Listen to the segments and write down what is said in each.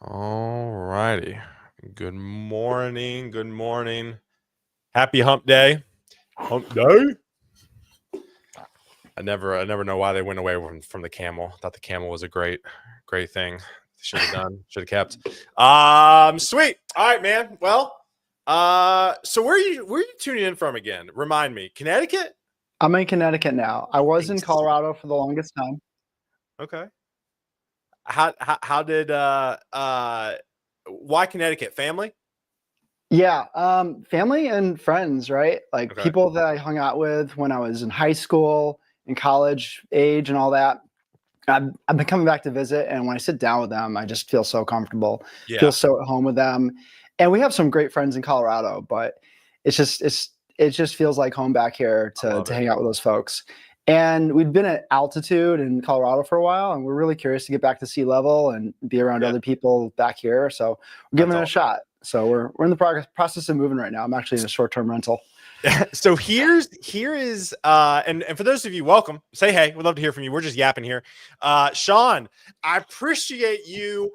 All righty. Good morning. Good morning. Happy hump day. Hump day. I never know why they went away from the camel. Thought the camel was a great thing. Should have done, should have kept. Sweet. All right, man. Well, so where are you tuning in from again? Remind me. Connecticut? I'm in Connecticut now. I was in Nice. Colorado for the longest time. Okay. How did why Connecticut? Family? Yeah, family and friends, right? Like Okay. people that I hung out with when I was in high school, in college age, and all that. I've been coming back to visit, and when I sit down with them, I just feel so comfortable, Yeah. feel so at home with them. And we have some great friends in Colorado, but it just feels like home back here to hang out with those folks. And we'd been at altitude in Colorado for a while, and we're really curious to get back to sea level and be around other people back here. So we're giving it a shot. So we're in the process of moving right now. I'm actually in a short-term rental. So here is and for those of you, welcome. Say hey, we'd love to hear from you. We're just yapping here. Sean, I appreciate you.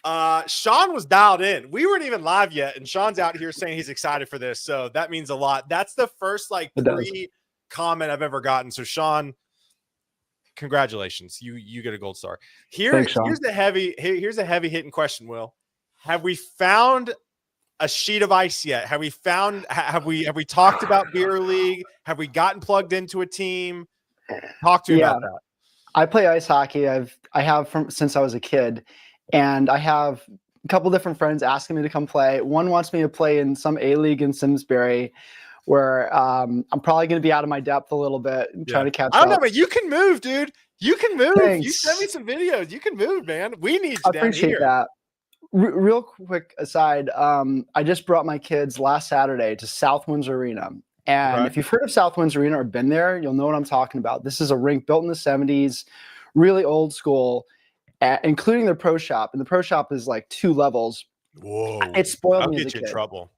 Sean was dialed in. We weren't even live yet, and Sean's out here saying he's excited for this. So that means a lot. That's the first comment I've ever gotten. So Sean, congratulations. You get a gold star. Thanks, here's a heavy hitting question, Will. Have we found a sheet of ice yet? Have we talked about beer league? Have we gotten plugged into a team? Talk to me about that. I play ice hockey. I have since I was a kid, and I have a couple different friends asking me to come play. One wants me to play in some A league in Simsbury, where I'm probably going to be out of my depth a little bit and trying to catch up. I don't know, but you can move, dude. You can move. Thanks. You send me some videos. You can move, man. We need you I down appreciate here. that. Real quick aside, I just brought my kids last Saturday to Southwinds Arena. And if you've heard of Southwinds Arena or been there, you'll know what I'm talking about. This is a rink built in the 70s, really old school, including their pro shop. And the pro shop is like 2 levels. Whoa. It spoiled me I'll as a get you kid. in trouble.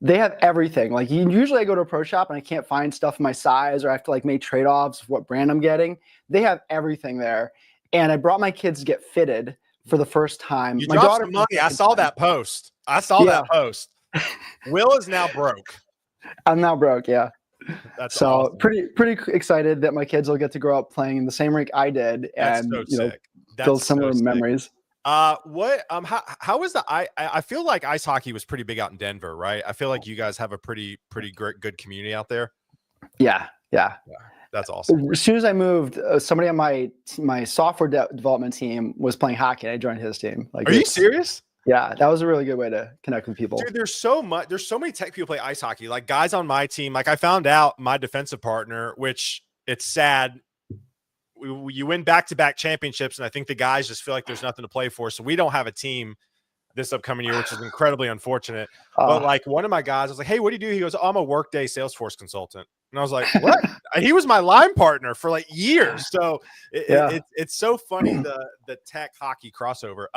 They have everything. Like usually I go to a pro shop and I can't find stuff my size, or I have to like make trade-offs of what brand I'm getting. They have everything there. And I brought my kids to get fitted for the first time. You my dropped daughter some money. I saw that post. That post. Will is now broke. I'm now broke. Yeah. That's so awesome. pretty excited that my kids will get to grow up playing in the same rink I did. That's and so sick. build similar memories. How is the I feel like ice hockey was pretty big out in Denver, right? I feel like you guys have a pretty good community out there. Yeah. That's awesome. As soon as I moved, somebody on my software development team was playing hockey, and I joined his team. Are you serious? Yeah, that was a really good way to connect with people. Dude, there's so many tech people play ice hockey. Like guys on my team, like I found out my defensive partner, which it's sad. You win back-to-back championships, and I think the guys just feel like there's nothing to play for. So we don't have a team this upcoming year, which is incredibly unfortunate. But like one of my guys, I was like, "Hey, what do you do?" He goes, "I'm a Workday Salesforce consultant." And I was like, "What?" He was my line partner for like years. So it's so funny the tech hockey crossover.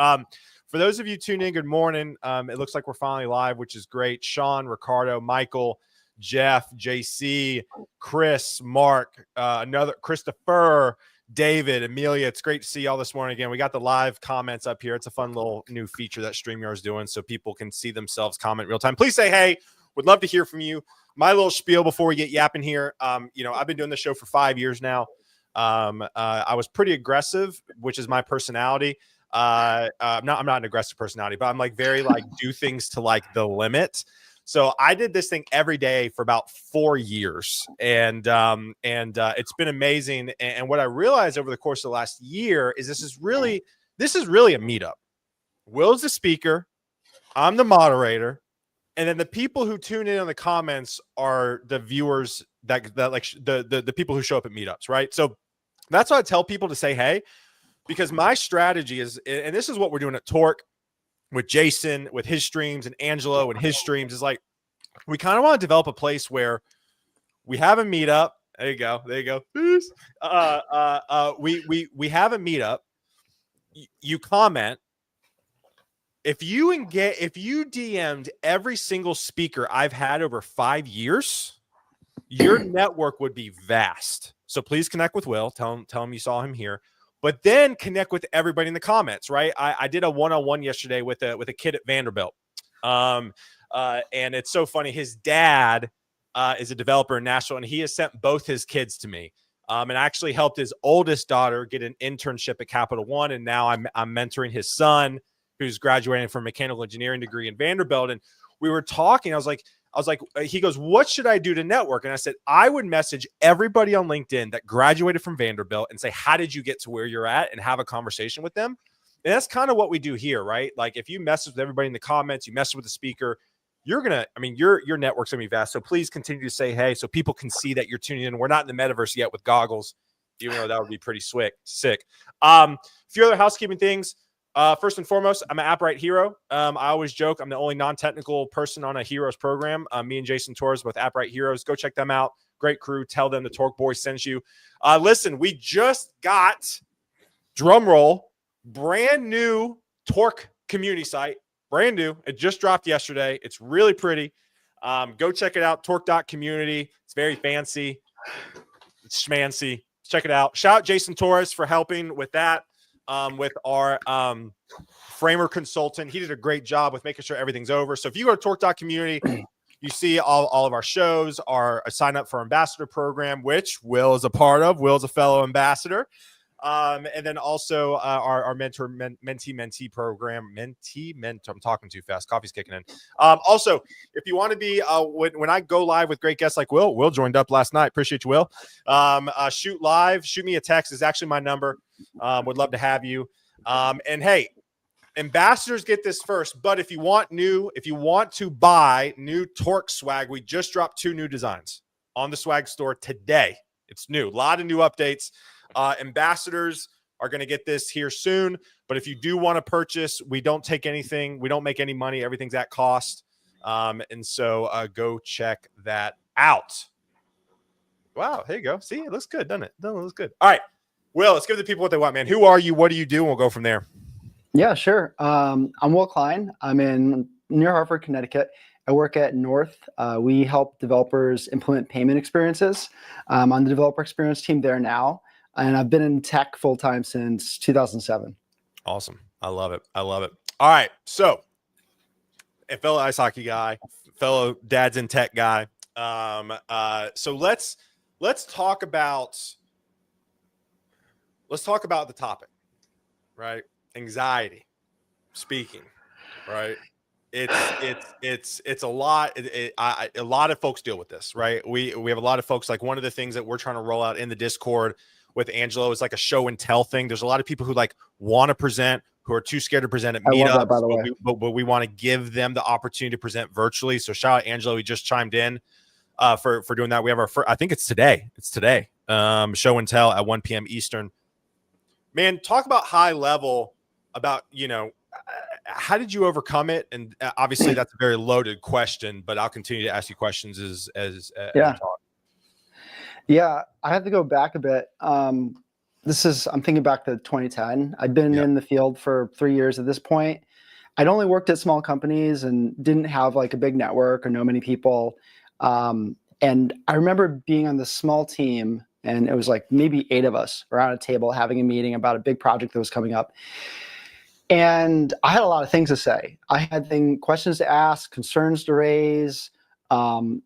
For those of you tuning in, good morning. It looks like we're finally live, which is great. Sean, Ricardo, Michael, Jeff, JC, Chris, Mark, another Christopher, David, Amelia. It's great to see y'all this morning again. We got the live comments up here. It's a fun little new feature that StreamYard is doing so people can see themselves comment real time. Please say hey. Would love to hear from you. My little spiel before we get yapping here. I've been doing the show for 5 years now. I was pretty aggressive, which is my personality. I'm not an aggressive personality, but I'm like very like do things to like the limit. So I did this thing every day for about 4 years, and it's been amazing. And what I realized over the course of the last year is this is really a meetup. Will's the speaker, I'm the moderator, and then the people who tune in on the comments are the viewers that like the people who show up at meetups, right? So that's why I tell people to say hey, because my strategy is, and this is what we're doing at Torque, with Jason, with his streams, and Angelo and his streams, is like we kind of want to develop a place where we have a meetup. There you go. Peace. We have a meetup. You comment. If you DM'd every single speaker I've had over 5 years, your network would be vast. So please connect with Will. Tell him you saw him here. but then connect with everybody in the comments, right? I did a one-on-one yesterday with a kid at Vanderbilt. And it's so funny. His dad is a developer in Nashville, and he has sent both his kids to me. And actually helped his oldest daughter get an internship at Capital One. And now I'm mentoring his son, who's graduating from a mechanical engineering degree in Vanderbilt. And we were talking. I was like, he goes, what should I do to network? And I said, I would message everybody on LinkedIn that graduated from Vanderbilt and say, how did you get to where you're at, and have a conversation with them. And that's kind of what we do here, right? Like if you message with everybody in the comments, you message with the speaker, your network's gonna be vast. So please continue to say hey, so people can see that you're tuning in. We're not in the metaverse yet with goggles, even though that would be pretty sick. A few other housekeeping things. First and foremost, I'm an Appright hero. I always joke I'm the only non-technical person on a heroes program. Me and Jason Torres, both Appright heroes. Go check them out. Great crew. Tell them the Torque Boys sends you. Listen, we just got, drum roll, brand new Torque community site. Brand new. It just dropped yesterday. It's really pretty. Go check it out. Torque.community. It's very fancy. It's schmancy. Check it out. Shout out Jason Torres for helping with that. With our framer consultant. He did a great job with making sure everything's over. So if you go to torque.community, you see all of our shows, our sign up for ambassador program, which Will is a part of. Will's a fellow ambassador. And then also our mentee program. I'm talking too fast. Coffee's kicking in. Also, if you want to be when I go live with great guests like Will joined up last night. Appreciate you, Will. Shoot me a text. Is actually my number. Would love to have you. And hey, ambassadors get this first, but if you want to buy new Torque swag, we just dropped 2 new designs on the swag store today. It's new. A lot of new updates. Ambassadors are going to get this here soon, but if you do want to purchase, we don't take anything. We don't make any money. Everything's at cost. And so go check that out. Wow. Here you go. See, it looks good, doesn't it? No, it looks good. All right. Will, let's give the people what they want, man. Who are you? What do you do? And we'll go from there. Yeah, sure. I'm Will Klein. I'm in near Hartford, Connecticut. I work at North. We help developers implement payment experiences. I'm on the developer experience team there now. And I've been in tech full-time since 2007. Awesome. I love it. All right. So a fellow ice hockey guy, fellow dad's in tech guy. So let's talk about the topic, right? Anxiety, speaking, right? It's a lot. A lot of folks deal with this, right? We have a lot of folks. Like one of the things that we're trying to roll out in the Discord with Angelo is like a show and tell thing. There's a lot of people who like want to present, who are too scared to present at meetups, by the way. But we want to give them the opportunity to present virtually. So shout out Angelo. He just chimed in for doing that. We have our first, I think it's today. Show and tell at 1 p.m. Eastern. Man, talk about high level about, how did you overcome it? And obviously that's a very loaded question, but I'll continue to ask you questions as we talk. Yeah, I have to go back a bit. I'm thinking back to 2010. I'd been in the field for 3 years at this point. I'd only worked at small companies and didn't have like a big network or know many people. And I remember being on this small team, and it was like maybe 8 of us around a table having a meeting about a big project that was coming up. And I had a lot of things to say. I had questions to ask, concerns to raise,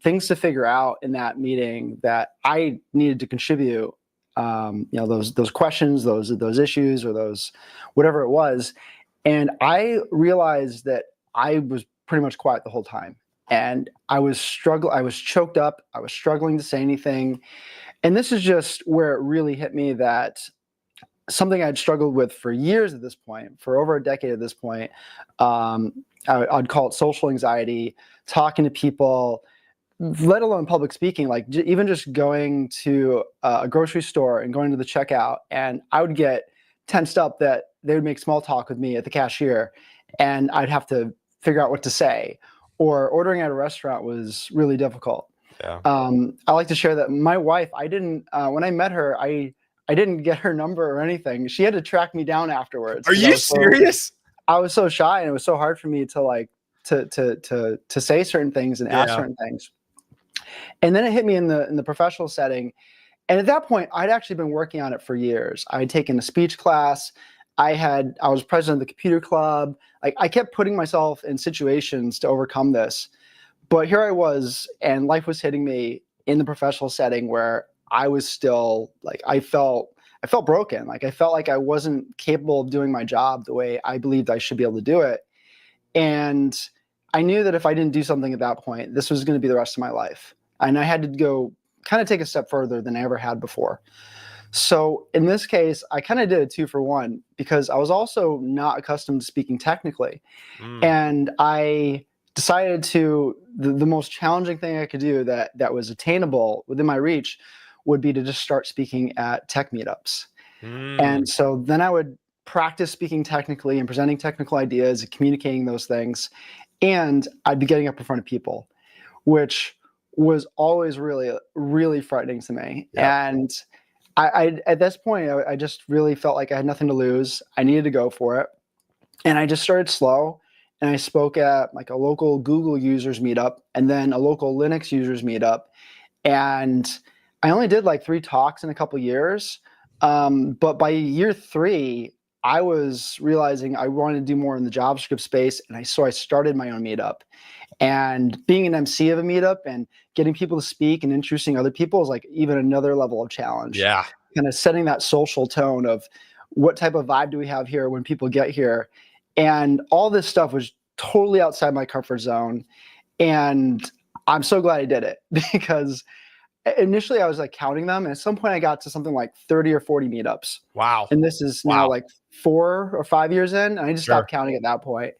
things to figure out in that meeting that I needed to contribute. Those questions, those issues, or those whatever it was. And I realized that I was pretty much quiet the whole time, and I was choked up. I was struggling to say anything. And this is just where it really hit me that something I'd struggled with for years at this point, for over a decade at this point. I'd call it social anxiety, talking to people, let alone public speaking, like even just going to a grocery store and going to the checkout. And I would get tensed up that they would make small talk with me at the cashier, and I'd have to figure out what to say. Or ordering at a restaurant was really difficult. Yeah. I like to share that my wife, I didn't, when I met her, I didn't get her number or anything. She had to track me down afterwards. Are you serious? I was so shy, and it was so hard for me to to say certain things and ask certain things. And then it hit me in the professional setting, And at that point, I'd actually been working on it for years. I had taken a speech class. I was president of the computer club. Like, I kept putting myself in situations to overcome this. But here I was, and life was hitting me in the professional setting where I was still like, I felt broken. Like, I felt like I wasn't capable of doing my job the way I believed I should be able to do it. And I knew that if I didn't do something at that point, this was going to be the rest of my life. And I had to go kind of take a step further than I ever had before. So in this case, I kind of did a 2-for-1 because I was also not accustomed to speaking technically. And I decided the most challenging thing I could do that was attainable within my reach would be to just start speaking at tech meetups. And so then I would practice speaking technically and presenting technical ideas and communicating those things. And I'd be getting up in front of people, which was always really, really frightening to me. Yeah. And I at this point, I just really felt like I had nothing to lose. I needed to go for it. And I just started slow. And I spoke at like a local Google users meetup and then a local Linux users meetup. And I only did like 3 talks in a couple years. But by year 3, I was realizing I wanted to do more in the JavaScript space. And so I started my own meetup. And being an MC of a meetup and getting people to speak and introducing other people is like even another level of challenge. Yeah. Kind of setting that social tone of what type of vibe do we have here when people get here. And all this stuff was totally outside my comfort zone. And I'm so glad I did it because initially I was like counting them. And at some point I got to something like 30 or 40 meetups. Wow. And this is now like 4 or 5 years in. And I just stopped counting at that point.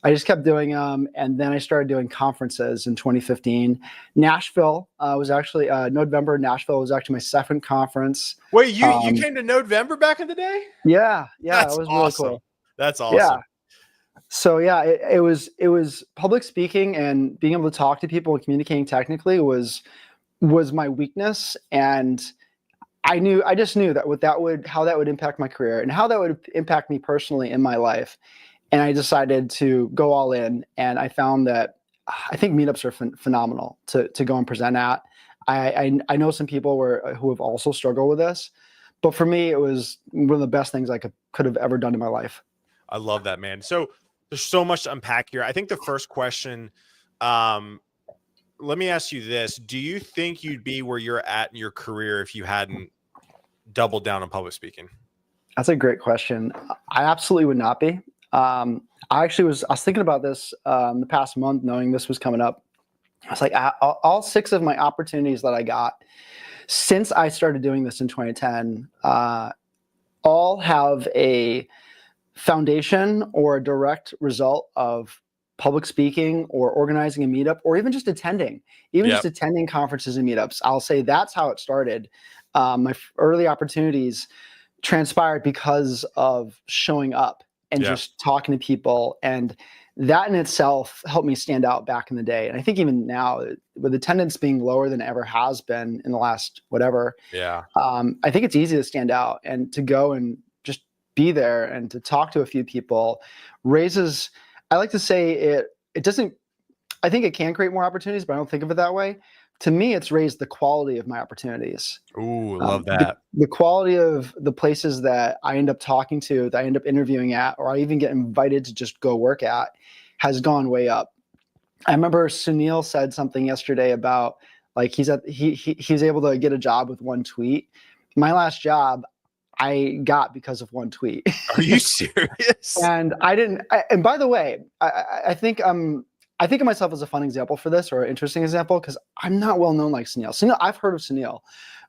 I just kept doing them. And then I started doing conferences in 2015. Nashville was actually, November Nashville was actually my 2nd conference. Wait, you came to November back in the day? Yeah. That's it was awesome. really cool. That's awesome. Yeah. So yeah, it was public speaking and being able to talk to people and communicating technically was my weakness. And I just knew that how that would impact my career and how that would impact me personally in my life. And I decided to go all in. And I found that I think meetups are phenomenal to go and present at. I know some people who have also struggled with this, but for me, it was one of the best things I could have ever done in my life. I love that, man. So there's so much to unpack here. I think the first question, let me ask you this. Do you think you'd be where you're at in your career if you hadn't doubled down on public speaking? That's a great question. I absolutely would not be. I was thinking about this the past month, knowing this was coming up. I was like, all 6 of my opportunities that I got since I started doing this in 2010, all have a foundation or a direct result of public speaking or organizing a meetup or even just attending conferences and meetups. I'll say that's how it started. My early opportunities transpired because of showing up and just talking to people. And that in itself helped me stand out back in the day. And I think even now, with attendance being lower than it ever has been in the last whatever, I think it's easy to stand out and to go and just be there and to talk to a few people raises, I like to say it doesn't, I think it can create more opportunities, but I don't think of it that way. To me, it's raised the quality of my opportunities. Ooh, love that. The quality of the places that I end up talking to, that I end up interviewing at, or I even get invited to just go work at, has gone way up. I remember Sunil said something yesterday about like he's able to get a job with 1 tweet. My last job I got because of 1 tweet. Are you serious? And and by the way, I think I think of myself as a fun example for this, or an interesting example, because I'm not well known like Sunil. I've heard of Sunil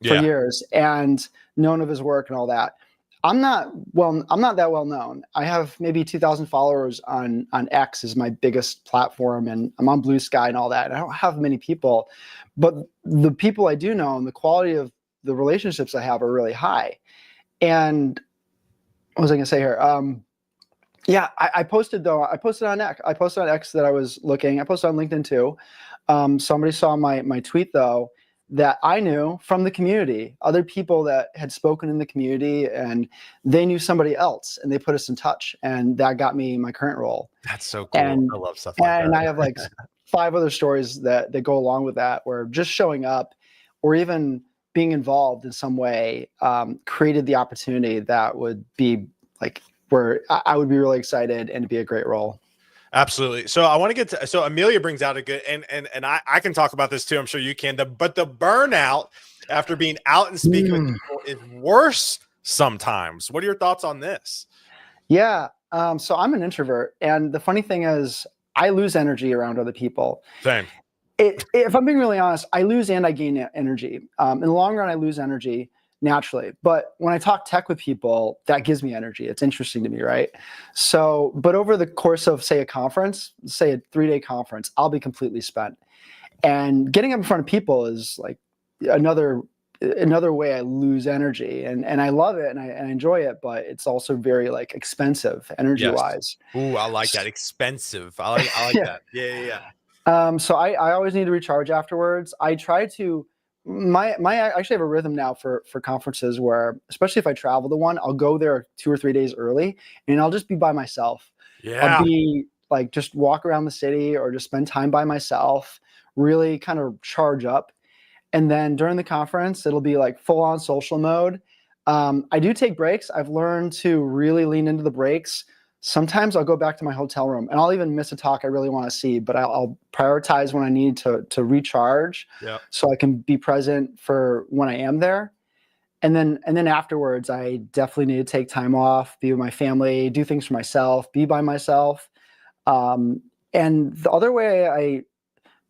for years and known of his work and all that. I'm not that well known. I have maybe 2,000 followers on X is my biggest platform, and I'm on Blue Sky and all that. And I don't have many people, but the people I do know and the quality of the relationships I have are really high. And what was I gonna say here? I posted on X. I posted on X that I was looking. I posted on LinkedIn too. Somebody saw my tweet though that I knew from the community, other people that had spoken in the community, and they knew somebody else, and they put us in touch, and that got me my current role. That's so cool. And, I love stuff like that. And I have like 5 other stories that go along with that, where just showing up, or even being involved in some way created the opportunity that would be like where I would be really excited and it'd be a great role. Absolutely. So I want to get to, so Amelia brings out a good, and I can talk about this too. I'm sure you can. But the burnout after being out and speaking with people is worse sometimes. What are your thoughts on this? Yeah. So I'm an introvert, and the funny thing is, I lose energy around other people. Same. If I'm being really honest, I lose and I gain energy. In the long run, I lose energy naturally. But when I talk tech with people, that gives me energy. It's interesting to me, right? So, but over the course of, say, a conference, say a 3-day conference, I'll be completely spent. And getting up in front of people is like another way I lose energy, and I love it and I enjoy it, but it's also very like expensive energy wise. Ooh, I like that. Expensive. I like that. Yeah. So I always need to recharge afterwards. I try to I actually have a rhythm now for conferences where, especially if I travel to one, I'll go there 2 or 3 days early and I'll just be by myself. Yeah. I'll be like, just walk around the city or just spend time by myself, really kind of charge up. And then during the conference, it'll be like full on social mode. I do take breaks. I've learned to really lean into the breaks. Sometimes I'll go back to my hotel room and I'll even miss a talk I really want to see, but I'll prioritize when I need to recharge, so I can be present for when I am there. And then afterwards, I definitely need to take time off, be with my family, do things for myself, be by myself. And the other way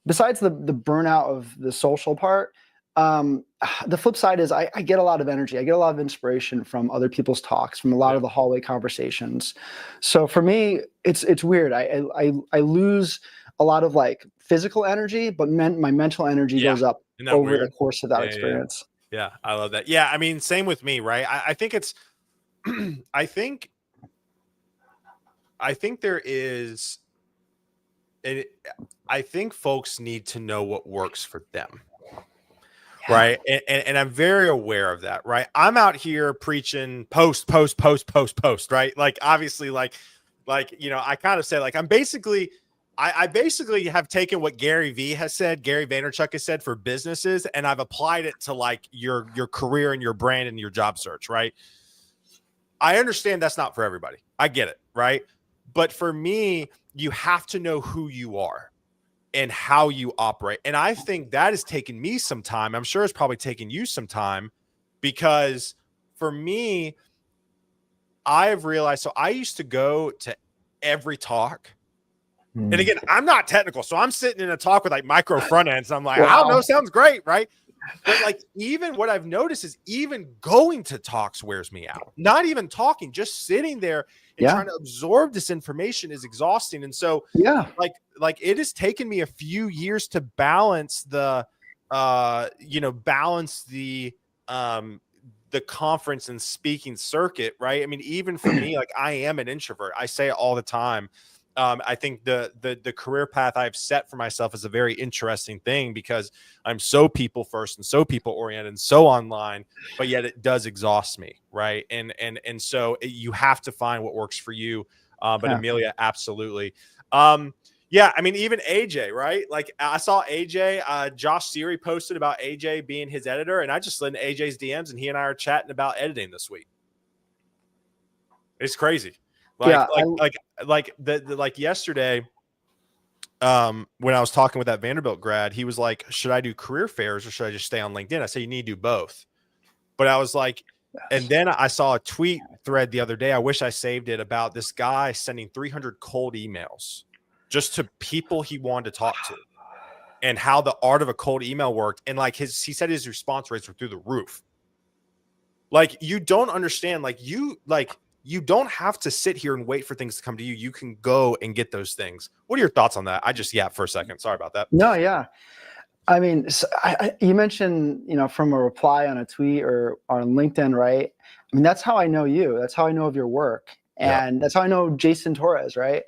besides the burnout of the social part, the flip side is I get a lot of energy. I get a lot of inspiration from other people's talks, from a lot of the hallway conversations. So for me, it's weird. I lose a lot of like physical energy, but my mental energy goes up over the course of that experience. Yeah, I love that. Yeah, I mean, same with me, right? I think it's, I think there is, I think folks need to know what works for them. Right. And I'm very aware of that. Right. I'm out here preaching post, right? Like, obviously, like, I kind of say, like, I basically have taken what Gary Vaynerchuk has said for businesses, and I've applied it to like your career and your brand and your job search. Right. I understand that's not for everybody. I get it. Right. But for me, you have to know who you are and how you operate. And I think that has taken me some time. I'm sure it's probably taken you some time, because for me, I've realized, so I used to go to every talk. And again, I'm not technical. So I'm sitting in a talk with like micro front ends. I'm like, I don't know, sounds great. Right. But like, even what I've noticed is even going to talks wears me out. Not even talking, just sitting there and trying to absorb this information is exhausting. And so like it has taken me a few years to balance the conference and speaking circuit. Right. I mean, even for me, like, I am an introvert. I say it all the time. I think the career path I've set for myself is a very interesting thing, because I'm so people first and so people oriented and so online, but yet it does exhaust me. Right. And so you have to find what works for you. But Amelia, absolutely. Yeah. I mean, even AJ, right? Like, I saw AJ, Josh Seary posted about AJ being his editor, and I just slid into AJ's DMs and he and I are chatting about editing this week. It's crazy. Like yesterday, when I was talking with that Vanderbilt grad, he was like, should I do career fairs or should I just stay on LinkedIn? I said, you need to do both. But I was like, and then I saw a tweet thread the other day, I wish I saved it, about this guy sending 300 cold emails just to people he wanted to talk to, and how the art of a cold email worked. And like he said his response rates were through the roof. Like, you don't understand, you don't have to sit here and wait for things to come to you. You can go and get those things. What are your thoughts on that? I just yapped for a second. Sorry about that. No, yeah. I mean, you mentioned, from a reply on a tweet or on LinkedIn, right? I mean, that's how I know you. That's how I know of your work. And that's how I know Jason Torres, right?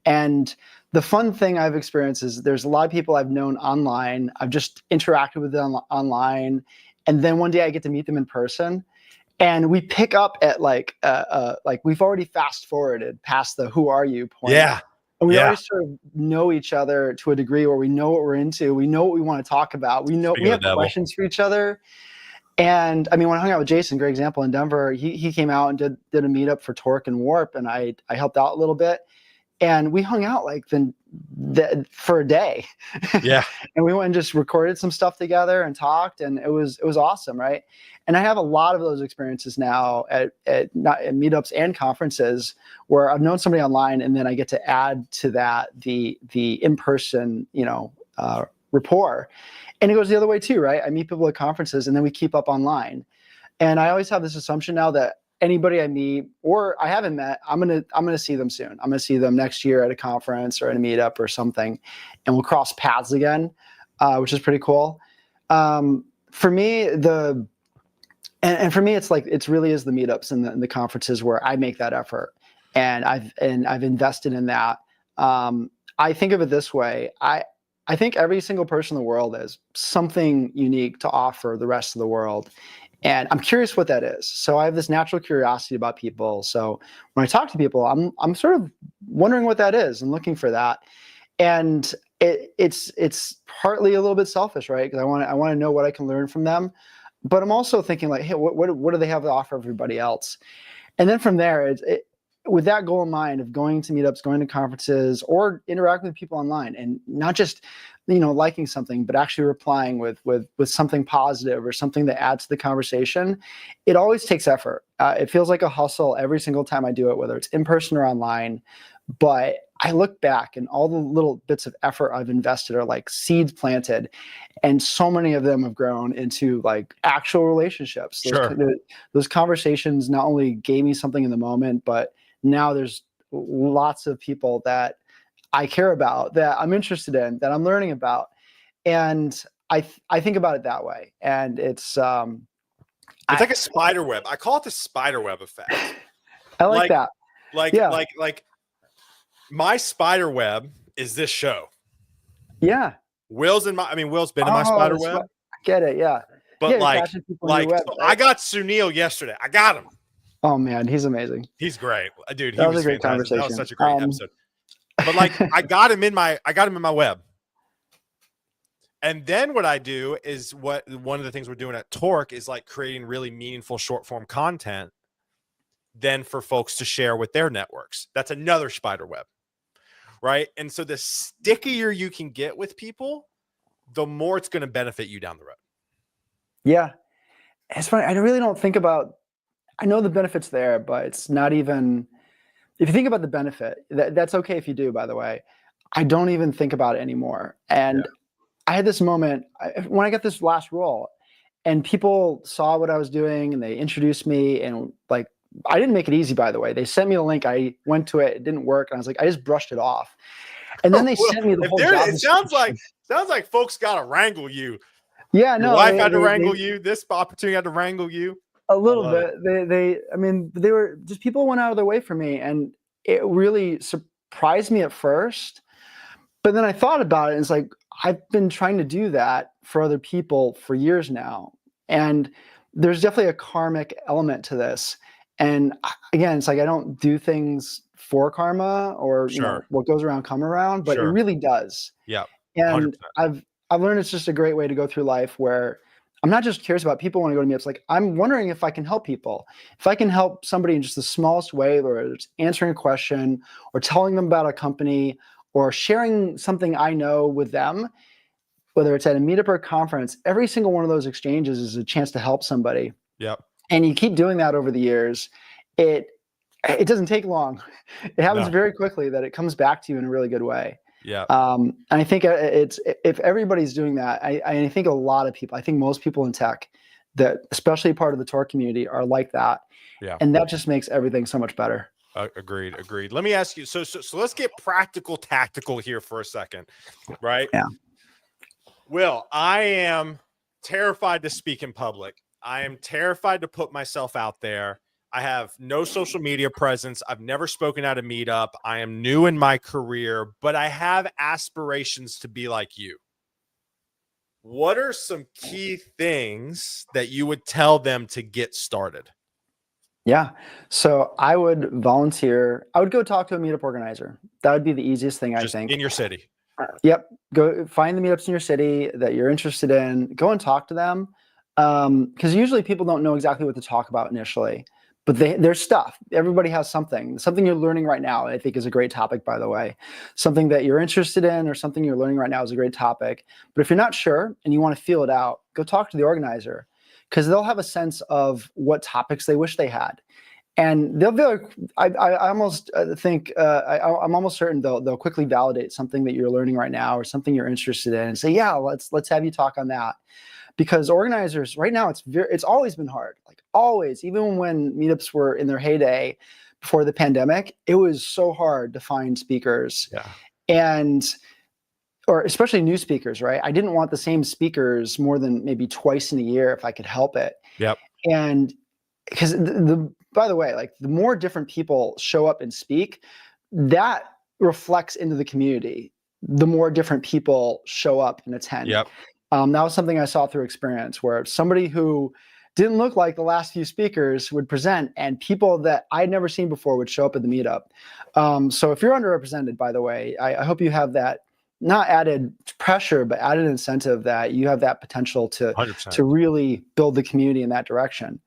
And the fun thing I've experienced is there's a lot of people I've known online. I've just interacted with them online. And then one day I get to meet them in person. And we pick up at like we've already fast forwarded past the who are you point. Yeah. And we already sort of know each other to a degree where we know what we're into. We know what we want to talk about. We have questions for each other. And I mean, when I hung out with Jason, great example in Denver, he came out and did a meetup for Torque and Warp, and I helped out a little bit, and we hung out like for a day. Yeah. And we went and just recorded some stuff together and talked, and it was awesome, right? And I have a lot of those experiences now at meetups and conferences where I've known somebody online, and then I get to add to that the in-person, rapport. And it goes the other way too, right? I meet people at conferences, and then we keep up online. And I always have this assumption now that anybody I meet or I haven't met, I'm gonna see them soon. I'm gonna see them next year at a conference or at a meetup or something, and we'll cross paths again, which is pretty cool. For me, and for me, it's like it really is the meetups and the conferences where I make that effort, and I've invested in that. I think of it this way. I think every single person in the world has something unique to offer the rest of the world. And I'm curious what that is. So I have this natural curiosity about people. So when I talk to people, I'm sort of wondering what that is and looking for that. And it's partly a little bit selfish, right? Because I want to know what I can learn from them. But I'm also thinking like, hey, what do they have to offer everybody else? And then from there, with that goal in mind of going to meetups, going to conferences, or interacting with people online, and not just liking something, but actually replying with something positive or something that adds to the conversation, it always takes effort. It feels like a hustle every single time I do it, whether it's in person or online. But I look back, and all the little bits of effort I've invested are like seeds planted, and so many of them have grown into like actual relationships. Sure. Those conversations not only gave me something in the moment, but now there's lots of people that I care about, that I'm interested in, that I'm learning about. And I think about it that way. And it's like a spider web. I call it the spider web effect. I like that. Like my spider web is this show. Yeah. Will's been in my spider web. I get it. Yeah. But so I got Sunil yesterday. I got him. Oh man, he's amazing. He's great, dude. That was a great conversation. That was such a great episode. But like, I got him in my web. And then what I do is one of the things we're doing at Torque is like creating really meaningful short form content then for folks to share with their networks. That's another spider web, right? And so the stickier you can get with people, the more it's going to benefit you down the road. Yeah. It's funny. I really don't think about, I know the benefits there, but it's not even, if you think about the benefit, that's okay if you do, by the way. I don't even think about it anymore. And I had this moment when I got this last role, and people saw what I was doing and they introduced me, and like, I didn't make it easy, by the way. They sent me a link. I went to it. It didn't work. And I was like, I just brushed it off. And then they sent me the whole job. It sounds like folks got to wrangle you. Yeah, no. Your wife had to wrangle you. This opportunity had to wrangle you. A little bit. They were just, people went out of their way for me, and it really surprised me at first. But then I thought about it, and it's like, I've been trying to do that for other people for years now. And there's definitely a karmic element to this. And again, it's like, I don't do things for karma or what goes around come around, but it really does. Yeah. And 100%. I've learned it's just a great way to go through life, where I'm not just curious about people when I go to meetups. Like, I'm wondering if I can help people. If I can help somebody in just the smallest way, or it's answering a question or telling them about a company or sharing something I know with them, whether it's at a meetup or a conference, every single one of those exchanges is a chance to help somebody. Yep. And you keep doing that over the years. It doesn't take long. It happens very quickly that it comes back to you in a really good way. Yeah. And I think it's, if everybody's doing that, I think a lot of people, I think most people in tech, that especially part of the Torque community, are like that. Yeah. And that just makes everything so much better. Agreed. Let me ask you. So let's get tactical here for a second. Right. Yeah. Will, I am terrified to speak in public. I am terrified to put myself out there. I have no social media presence. I've never spoken at a meetup. I am new in my career, but I have aspirations to be like you. What are some key things that you would tell them to get started? Yeah. So I would volunteer. I would go talk to a meetup organizer. That would be the easiest thing, I think. In your city. Yep. Go find the meetups in your city that you're interested in. Go and talk to them. Because usually people don't know exactly what to talk about initially, but there's stuff. Everybody has something you're learning right now. I think is a great topic, by the way. Something that you're interested in or something you're learning right now is a great topic. But if you're not sure and you want to feel it out, go talk to the organizer, because they'll have a sense of what topics they wish they had. And they'll be like, I almost think, I'm almost certain they'll quickly validate something that you're learning right now or something you're interested in and say, yeah, let's have you talk on that. Because organizers right now, it's always been hard, like always, even when meetups were in their heyday before the pandemic, it was so hard to find speakers. Yeah. Or especially new speakers, right? I didn't want the same speakers more than maybe twice in a year if I could help it. Yep. And because by the way, like the more different people show up and speak, that reflects into the community. The more different people show up and attend. Yep. That was something I saw through experience, where somebody who didn't look like the last few speakers would present, and people that I'd never seen before would show up at the meetup. So if you're underrepresented, by the way, I hope you have that, not added pressure, but added incentive that you have that potential to 100%. to really build the community in that direction.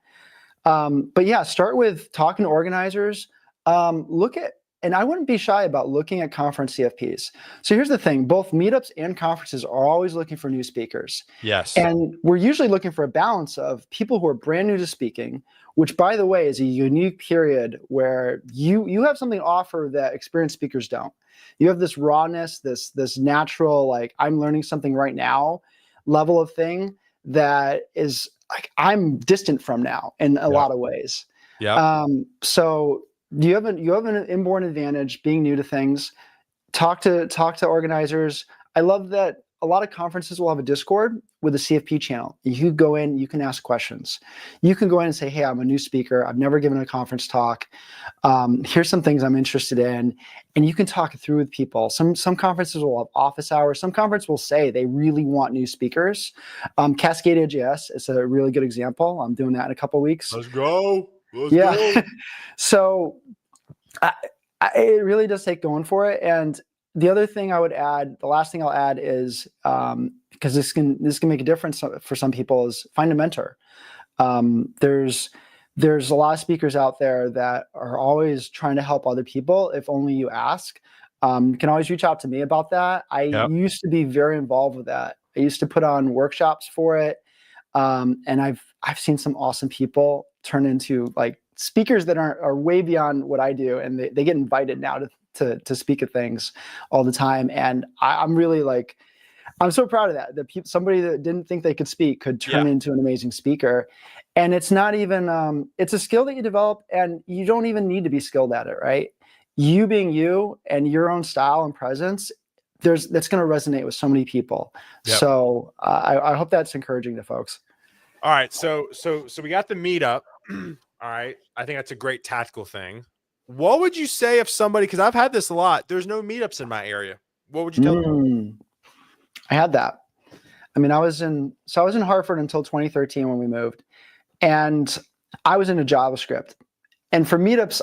But yeah, start with talking to organizers. And I wouldn't be shy about looking at conference CFPs. So here's the thing, both meetups and conferences are always looking for new speakers. Yes. And we're usually looking for a balance of people who are brand new to speaking, which, by the way, is a unique period where you have something to offer that experienced speakers don't. You have this rawness, this natural, like, I'm learning something right now level of thing that is like I'm distant from now in a lot of ways. Yeah. So you have an inborn advantage being new to things. Talk to organizers. I love that a lot of conferences will have a Discord with a CFP channel. You go in, you can ask questions. You can go in and say, hey, I'm a new speaker. I've never given a conference talk. Here's some things I'm interested in. And you can talk it through with people. Some conferences will have office hours. Some conferences will say they really want new speakers. Cascade.js is a really good example. I'm doing that in a couple of weeks. Let's go. Let's go. go. So it really does take going for it. And the other thing I would add, the last thing I'll add is, because this can make a difference for some people, is find a mentor. There's a lot of speakers out there that are always trying to help other people if only you ask. You can always reach out to me about that. I used to be very involved with that. I used to put on workshops for it. And I've seen some awesome people turn into like speakers that are way beyond what I do, and they get invited now to speak at things all the time. And I'm really like, I'm so proud of that somebody that didn't think they could speak could turn into an amazing speaker. And it's not even, it's a skill that you develop, and you don't even need to be skilled at it, right? You being you and your own style and presence, that's going to resonate with so many people. So I hope that's encouraging to folks. All right. So we got the meetup. All right. I think that's a great tactical thing. What would you say if somebody, because I've had this a lot, there's no meetups in my area. What would you tell them? I had that. I mean, I was in Hartford until 2013 when we moved, and I was into JavaScript. And for meetups,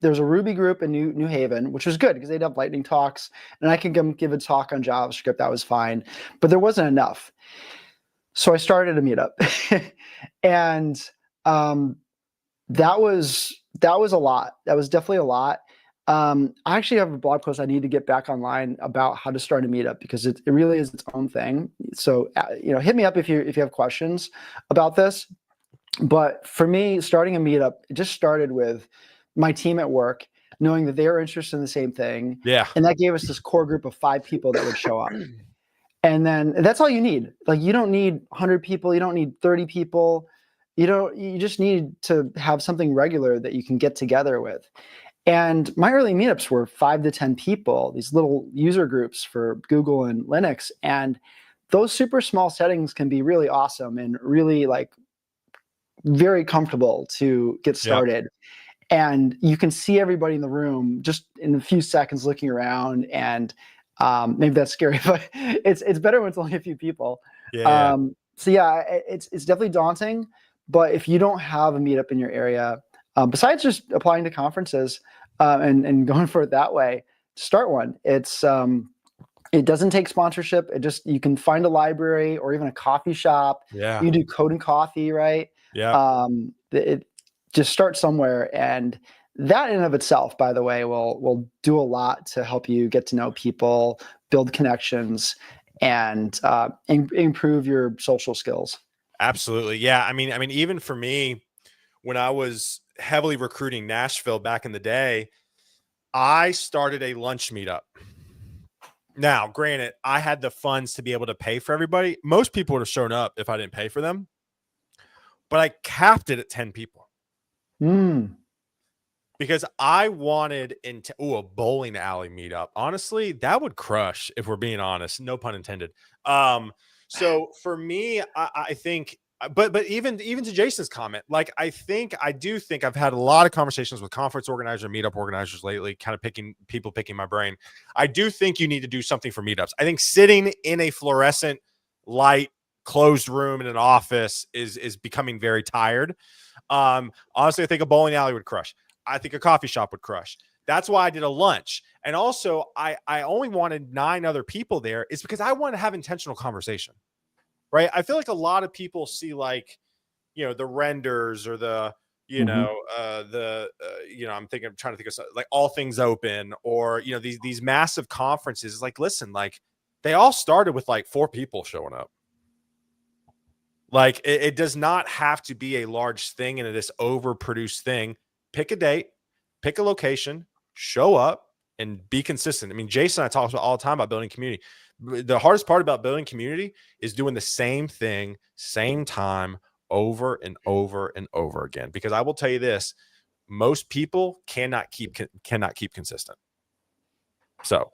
there was a Ruby group in New Haven, which was good because they'd have lightning talks, and I could give a talk on JavaScript. That was fine, but there wasn't enough. So I started a meetup, and that was a lot. That was definitely a lot. I actually have a blog post I need to get back online about how to start a meetup, because it really is its own thing. So hit me up if you have questions about this. But for me, starting a meetup, it just started with my team at work knowing that they were interested in the same thing. Yeah. And that gave us this core group of 5 people that would show up. And then that's all you need. Like, you don't need 100 people. You don't need 30 people. You just need to have something regular that you can get together with. And my early meetups were 5 to 10 people, these little user groups for Google and Linux. And those super small settings can be really awesome and really like very comfortable to get started. And you can see everybody in the room just in a few seconds looking around, and maybe that's scary, but it's better when it's only a few people. So yeah, it's definitely daunting, but if you don't have a meetup in your area, besides just applying to conferences and going for it that way, start one. It's It doesn't take sponsorship. You can find a library or even a coffee shop. Yeah. You can do Code and Coffee, right? Yeah. It just start somewhere, and that in and of itself, by the way, will do a lot to help you get to know people, build connections, and improve your social skills. Absolutely. Yeah. I mean, even for me, when I was heavily recruiting Nashville back in the day, I started a lunch meetup. Now, granted, I had the funds to be able to pay for everybody. Most people would have shown up if I didn't pay for them, but I capped it at 10 people. Because I wanted a bowling alley meetup. Honestly, that would crush if we're being honest. No pun intended. So for me, I think, but even to Jason's comment, like I do think I've had a lot of conversations with conference organizers, meetup organizers lately, kind of picking my brain. I do think you need to do something for meetups. I think sitting in a fluorescent light closed room in an office is becoming very tired. Honestly, I think a bowling alley would crush. I think a coffee shop would crush. That's why I did a lunch. And also I only wanted 9 other people there is because I want to have intentional conversation, right? I feel like a lot of people see like, the renders or the, I'm trying to think of something, like All Things Open or, these massive conferences. Like, listen, like they all started with like 4 people showing up. Like it does not have to be a large thing and this overproduced thing. Pick a date, pick a location, show up, and be consistent. I mean, Jason and I talk all the time about building community. The hardest part about building community is doing the same thing, same time, over and over and over again. Because I will tell you this, most people cannot keep consistent. So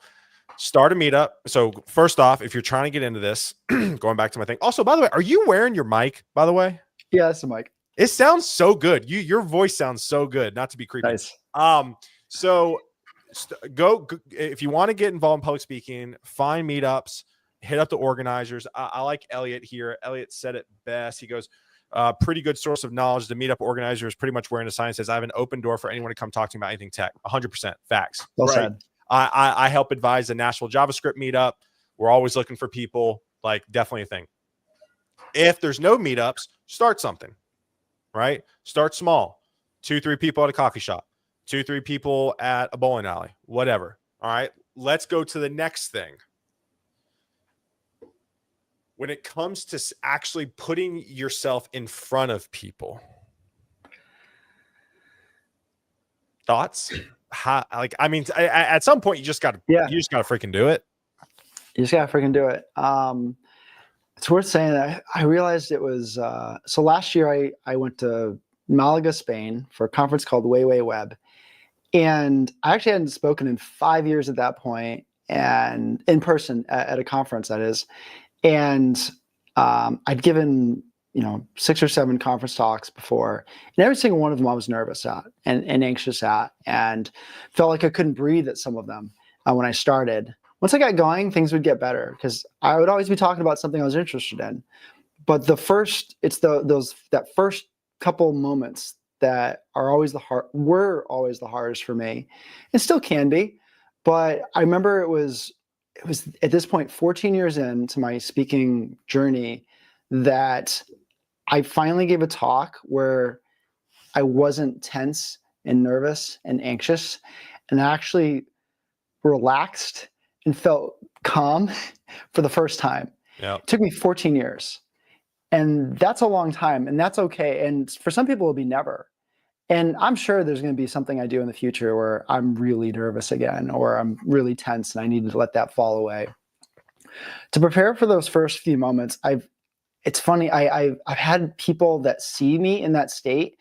start a meetup. So first off, if you're trying to get into this, going back to my thing. Also, by the way, are you wearing your mic, by the way? Yeah, that's the mic. It sounds so good. Your voice sounds so good. Not to be creepy. Nice. So go if you want to get involved in public speaking, find meetups, hit up the organizers. I like Elliot here. Elliot said it best. He goes, pretty good source of knowledge. The meetup organizer is pretty much wearing a sign that says, I have an open door for anyone to come talk to me about anything tech. 100% facts. Well right. said. I help advise the Nashville JavaScript meetup. We're always looking for people. Like, definitely a thing. If there's no meetups, start something. Right? Start small. 2-3 people at a coffee shop. 2-3 people at a bowling alley. Whatever. All right. Let's go to the next thing. When it comes to actually putting yourself in front of people. Thoughts? At some point you just gotta freaking do it. You just gotta freaking do it. It's worth saying that I realized it was so last year I went to Malaga, Spain for a conference called Way Web. And I actually hadn't spoken in 5 years at that point, and in person at a conference, that is. And I'd given 6 or 7 conference talks before, and every single one of them I was nervous at and anxious at, and felt like I couldn't breathe at some of them when I started. Once I got going, things would get better because I would always be talking about something I was interested in. But that first couple moments that were always the hardest for me, and still can be. But I remember it was at this point 14 years into my speaking journey that I finally gave a talk where I wasn't tense and nervous and anxious, and I actually relaxed and felt calm for the first time. Yep. It took me 14 years. And that's a long time, and that's okay. And for some people, it'll be never. And I'm sure there's going to be something I do in the future where I'm really nervous again, or I'm really tense and I need to let that fall away. To prepare for those first few moments, it's funny. I've had people that see me in that state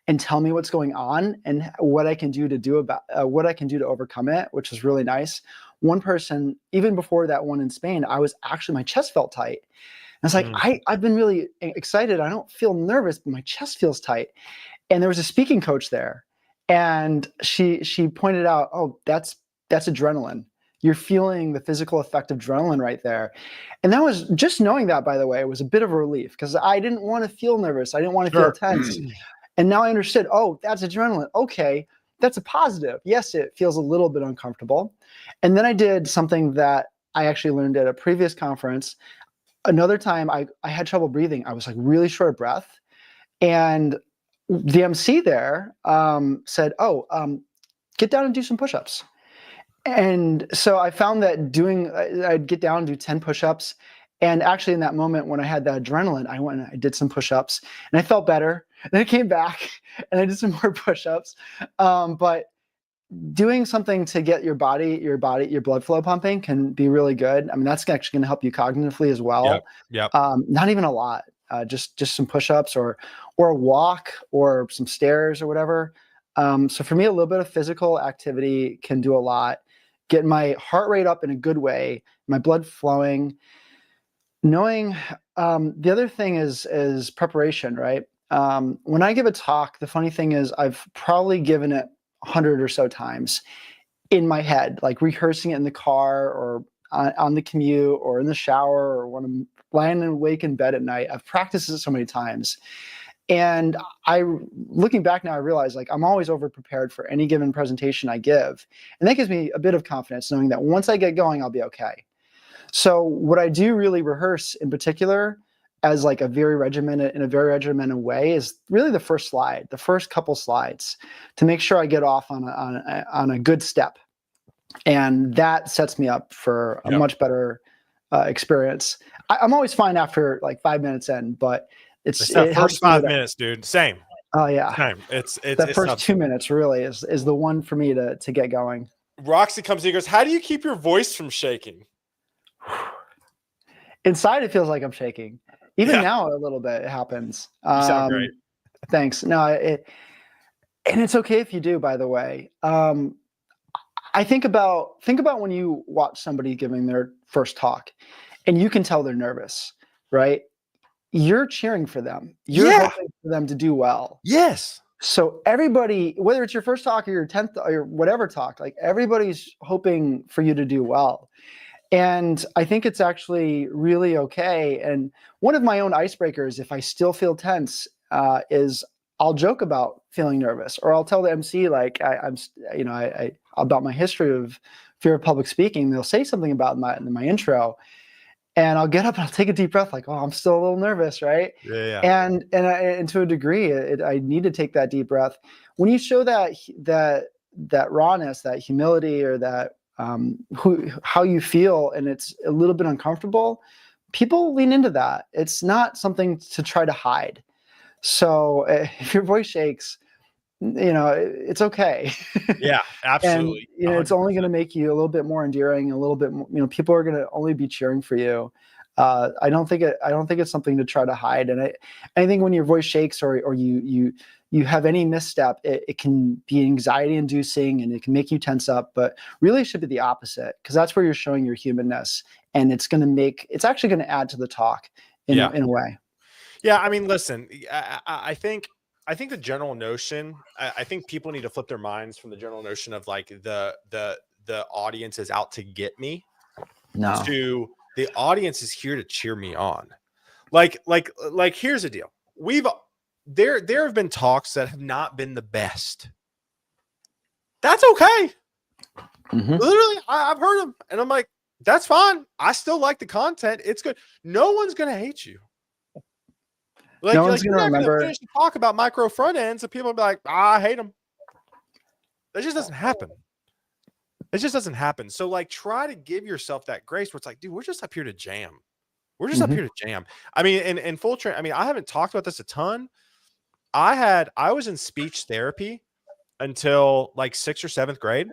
and tell me what's going on and what I can do to overcome it, which is really nice. One person, even before that one in Spain, my chest felt tight. And it's like, I've been really excited. I don't feel nervous, but my chest feels tight. And there was a speaking coach there, and she pointed out, oh, that's adrenaline. You're feeling the physical effect of adrenaline right there. And that was, just knowing that, by the way, was a bit of a relief because I didn't want to feel nervous. I didn't want to feel tense. And now I understood, oh, that's adrenaline. Okay, that's a positive. Yes, it feels a little bit uncomfortable. And then I did something that I actually learned at a previous conference. Another time I had trouble breathing. I was like really short of breath. And the MC there said, "Oh, get down and do some push-ups." And so I found that I'd get down and do 10 push-ups. And actually in that moment when I had that adrenaline, I went and I did some push-ups and I felt better. And then I came back and I did some more push-ups. But doing something to get your blood flow pumping can be really good. I mean, that's actually going to help you cognitively as well. Yep. Not even a lot, just some push-ups or a walk or some stairs or whatever. So for me, a little bit of physical activity can do a lot. Get my heart rate up in a good way, my blood flowing. Knowing the other thing is preparation, right? When I give a talk, the funny thing is I've probably given it 100 or so times in my head, like rehearsing it in the car or on the commute or in the shower or when I'm lying awake in bed at night. I've practiced it so many times. And looking back now, I realize like I'm always over prepared for any given presentation I give. And that gives me a bit of confidence knowing that once I get going, I'll be okay. So what I do really rehearse in particular as like in a very regimented way is really the first couple slides to make sure I get off on a good step. And that sets me up for a much better experience. I'm always fine after like 5 minutes in, but it's that first 5 minutes, dude. Same. Oh yeah. Same. It's that first 2 minutes really is the one for me to get going. Roxy comes in and goes, "How do you keep your voice from shaking?" Inside, it feels like I'm shaking. Even now, a little bit it happens. You sound great. Thanks. No, and it's okay if you do. By the way, I think about when you watch somebody giving their first talk, and you can tell they're nervous, right? You're cheering for them. You're hoping for them to do well. Yes. So everybody, whether it's your first talk or your 10th or whatever talk, like everybody's hoping for you to do well. And I think it's actually really okay. And one of my own icebreakers, if I still feel tense, is I'll joke about feeling nervous, or I'll tell the MC like I'm about my history of fear of public speaking. They'll say something about my intro, and I'll get up and I'll take a deep breath, like, oh, I'm still a little nervous, right? Yeah. And to a degree, I need to take that deep breath. When you show that rawness, that humility, or that how you feel, and it's a little bit uncomfortable, people lean into that. It's not something to try to hide. So if your voice shakes, it's okay. Yeah, absolutely. And it's only going to make you a little bit more endearing, a little bit more, people are going to only be cheering for you. I don't think it's something to try to hide. And I think when your voice shakes or you have any misstep, it can be anxiety inducing and it can make you tense up, but really it should be the opposite, because that's where you're showing your humanness, and it's actually going to add to the talk in a way. Yeah. I mean, listen, I think the general notion, I think people need to flip their minds from the general notion of like the audience is out to get me to the audience is here to cheer me on. Like here's the deal. There have been talks that have not been the best. That's okay. Mm-hmm. Literally, I've heard them, and I'm like, that's fine. I still like the content. It's good. No one's gonna hate you. No one's gonna remember. Finish the talk about micro front ends, and people will be like, I hate them. That just doesn't happen. It just doesn't happen. So like, try to give yourself that grace where it's like, dude, we're just up here to jam. We're just up here to jam. I mean, in full I mean, I haven't talked about this a ton. I was in speech therapy until like 6th or 7th grade.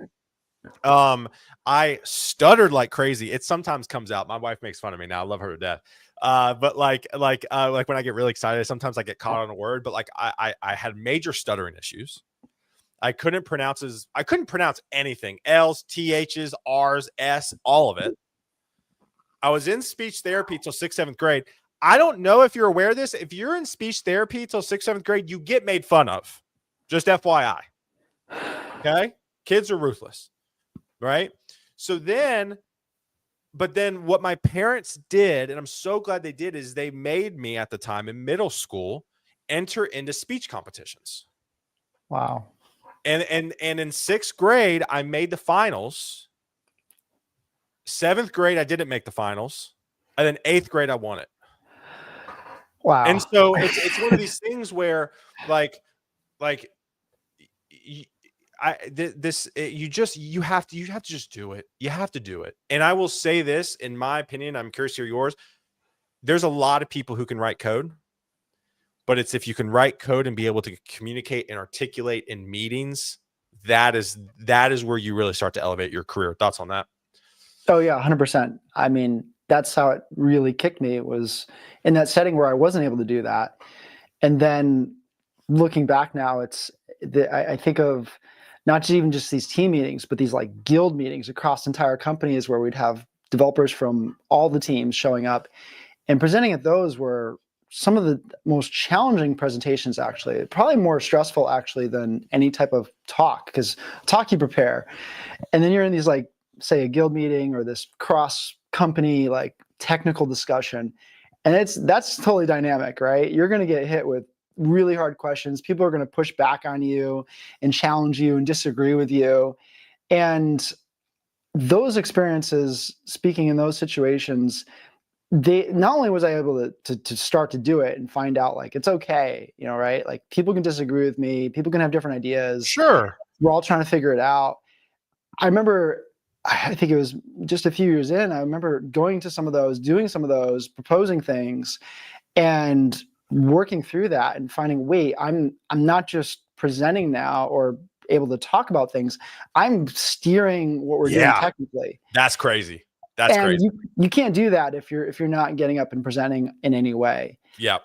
I stuttered like crazy. It sometimes comes out. My wife makes fun of me now. I love her to death. But like when I get really excited, sometimes I get caught on a word, but like I had major stuttering issues. I couldn't pronounce anything. L's, TH's, R's, S, all of it. I was in speech therapy till 6th, 7th grade. I don't know if you're aware of this. If you're in speech therapy till 6th, 7th grade, you get made fun of. Just FYI. Okay? Kids are ruthless. Right? But then what my parents did, and I'm so glad they did, is they made me at the time in middle school enter into speech competitions. Wow. And in 6th grade, I made the finals. 7th grade, I didn't make the finals. And then 8th grade, I won it. Wow. And so it's one of these things where you have to just do it. You have to do it. And I will say this, in my opinion, I'm curious to hear yours. There's a lot of people who can write code, but it's if you can write code and be able to communicate and articulate in meetings, that is where you really start to elevate your career. Thoughts on that? Oh yeah, 100%. I mean, that's how it really kicked me. It was in that setting where I wasn't able to do that. And then looking back now, I think of not just these team meetings, but these like guild meetings across entire companies where we'd have developers from all the teams showing up, and presenting at those were some of the most challenging presentations, actually, probably more stressful actually than any type of talk, because talk you prepare. And then you're in these, like, say a guild meeting or this cross company, like technical discussion. And that's totally dynamic, right? You're going to get hit with really hard questions. People are going to push back on you and challenge you and disagree with you. And those experiences, speaking in those situations, not only was I able to start to do it and find out, like, it's okay, right? Like, people can disagree with me. People can have different ideas. Sure. We're all trying to figure it out. I remember, I think it was just a few years in, I remember going to some of those, doing some of those, proposing things, and working through that and finding, wait, I'm not just presenting now or able to talk about things. I'm steering what we're doing technically. That's crazy. That's and crazy. You can't do that if you're not getting up and presenting in any way. Yeah.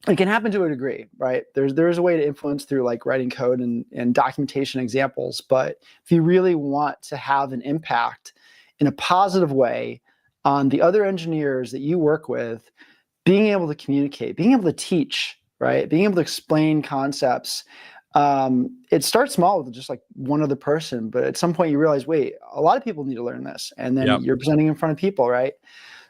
It can happen to a degree, right? There's a way to influence through, like, writing code and documentation examples. But if you really want to have an impact in a positive way on the other engineers that you work with, being able to communicate, being able to teach, right? Being able to explain concepts. It starts small with just like one other person, but at some point you realize, wait, a lot of people need to learn this. And then you're presenting in front of people, right?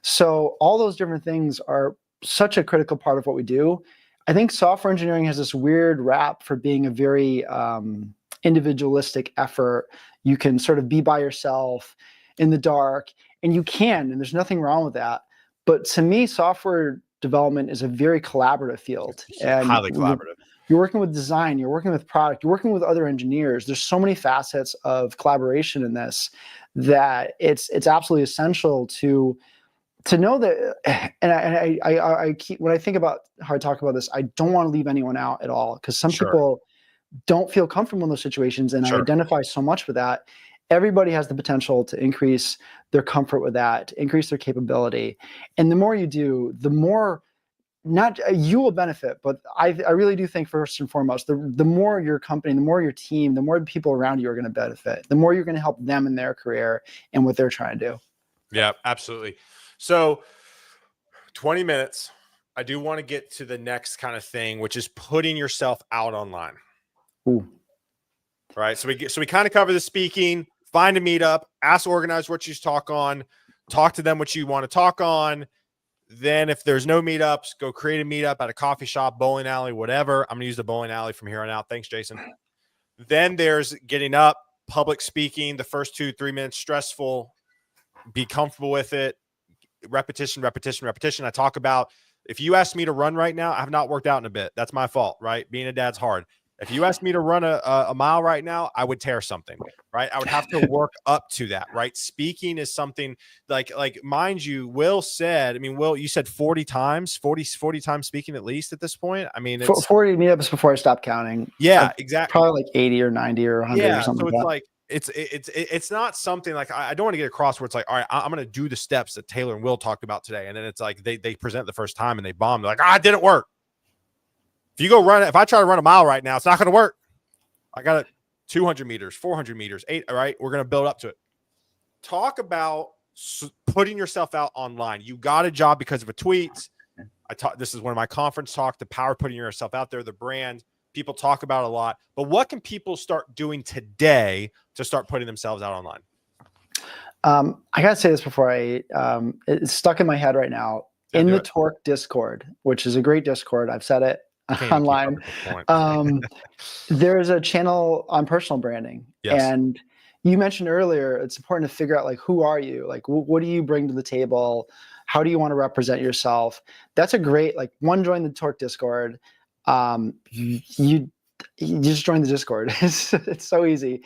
So all those different things are such a critical part of what we do. I think software engineering has this weird rap for being a very individualistic effort. You can sort of be by yourself in the dark, and you can, and there's nothing wrong with that. But to me, software development is a very collaborative field. And highly collaborative. You're working with design, you're working with product, you're working with other engineers. There's so many facets of collaboration in this that it's absolutely essential to know that. And I keep, when I think about how I talk about this, I don't want to leave anyone out at all, because some people don't feel comfortable in those situations, and I identify so much with that. Everybody has the potential to increase their comfort with that, to increase their capability. And the more you do, the more, not you will benefit, but I really do think, first and foremost, the more your company, the more your team, the more people around you are going to benefit, the more you're going to help them in their career and what they're trying to do. Yeah, absolutely. So 20 minutes, I do want to get to the next kind of thing, which is putting yourself out online. Ooh. Right. So we kind of cover the speaking, find a meetup, ask organizers what you talk on, talk to them what you want to talk on. Then if there's no meetups, go create a meetup at a coffee shop, bowling alley, whatever. I'm going to use the bowling alley from here on out. Thanks, Jason. Then there's getting up, public speaking, the first 2-3 minutes, stressful, be comfortable with it. Repetition. I talk about, if you ask me to run right now, I have not worked out in a bit. That's my fault, right? Being a dad's hard. If you asked me to run a mile right now, I would tear something, right? I would have to work up to that, right? Speaking is something like mind you, Will said, Will, you said 40 times speaking at least at this point. It's 40 meetups before I stopped counting. Yeah, exactly. Probably like 80 or 90 or 100 or something. So it's not something like, I don't want to get across where it's like, all right, I'm going to do the steps that Taylor and Will talked about today. And then it's like, they present the first time and they bomb. They're like, it didn't work. If I try to run a mile right now, it's not going to work. I got 200 meters, 400 meters, 8. All right. We're going to build up to it. Talk about putting yourself out online. You got a job because of a tweet. This is one of my conference talks, the power of putting yourself out there, the brand people talk about a lot, but what can people start doing today to start putting themselves out online? I got to say this before it's stuck in my head right now. In the Torque Discord, which is a great Discord. I've said it online. There's a channel on personal branding, and you mentioned earlier, it's important to figure out like, who are you? Like, what do you bring to the table? How do you want to represent yourself? That's a great, like, one, join the Torque Discord. You just join the Discord. It's so easy.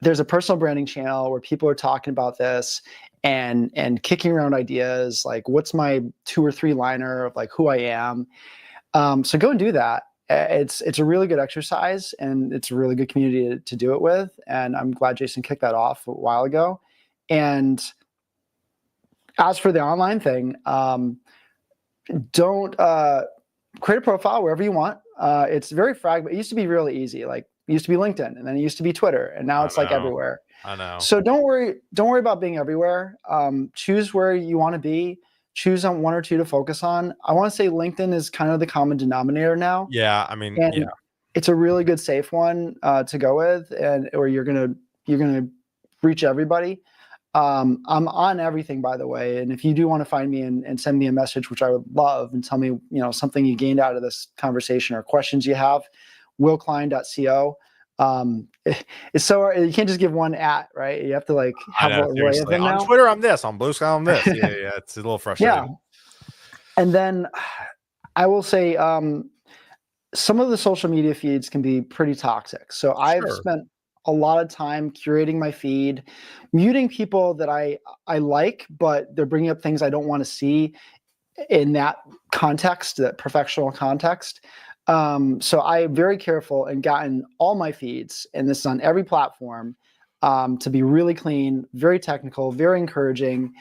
There's a personal branding channel where people are talking about this and kicking around ideas. Like, what's my 2 or 3 liner of like who I am? So go and do that. It's a really good exercise, and it's a really good community to do it with. And I'm glad Jason kicked that off a while ago. And as for the online thing, don't create a profile wherever you want. It's very fragmented. It used to be really easy. Like, it used to be LinkedIn, and then it used to be Twitter, and now it's like everywhere. I know. So don't worry about being everywhere. Choose where you want to be. Choose on 1 or 2 to focus on. I want to say LinkedIn is kind of the common denominator now. Yeah, I mean, and it's a really good safe one to go with, and or you're gonna reach everybody. I'm on everything, by the way. And if you do want to find me and send me a message, which I would love, and tell me, you know, something you gained out of this conversation or questions you have, willklein.co. It's so you can't just give one at, right? You have to like have a array of them now. On Twitter, I'm this. On Blue Sky, I'm this. Yeah, it's a little frustrating. Yeah. And then I will say, some of the social media feeds can be pretty toxic. So I've spent a lot of time curating my feed, muting people that I like, but they're bringing up things I don't want to see in that context, that professional context. So I'm very careful and gotten all my feeds, and this is on every platform, to be really clean, very technical, very encouraging.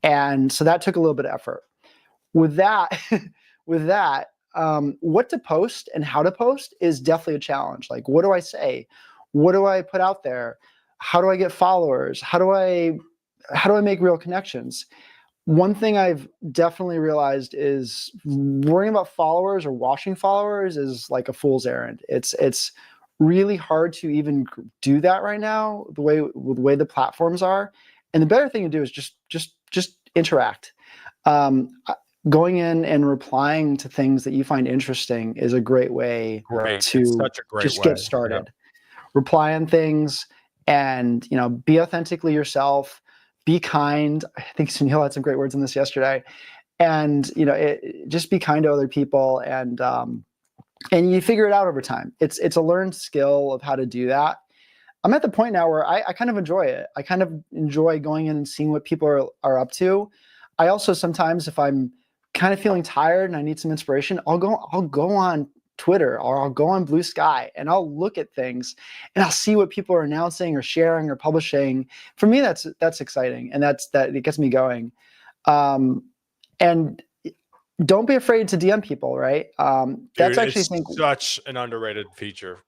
And so that took a little bit of effort. With that, what to post and how to post is definitely a challenge. Like, what do I say? What do I put out there? How do I get followers? How do I make real connections? One thing I've definitely realized is worrying about followers or watching followers is like a fool's errand. It's really hard to even do that right now, the way the platforms are. And the better thing to do is just interact. Going in and replying to things that you find interesting is a great way to get started. Yep. Reply on things, and be authentically yourself. Be kind. I think Sunil had some great words on this yesterday. And just be kind to other people, and you figure it out over time. It's a learned skill of how to do that. I'm at the point now where I kind of enjoy it. I kind of enjoy going in and seeing what people are up to. I also sometimes, if I'm kind of feeling tired and I need some inspiration, I'll go on Twitter, or I'll go on Blue Sky, and I'll look at things and I'll see what people are announcing or sharing or publishing. For me, that's exciting, and it gets me going. And don't be afraid to DM people, right? That's actually such an underrated feature.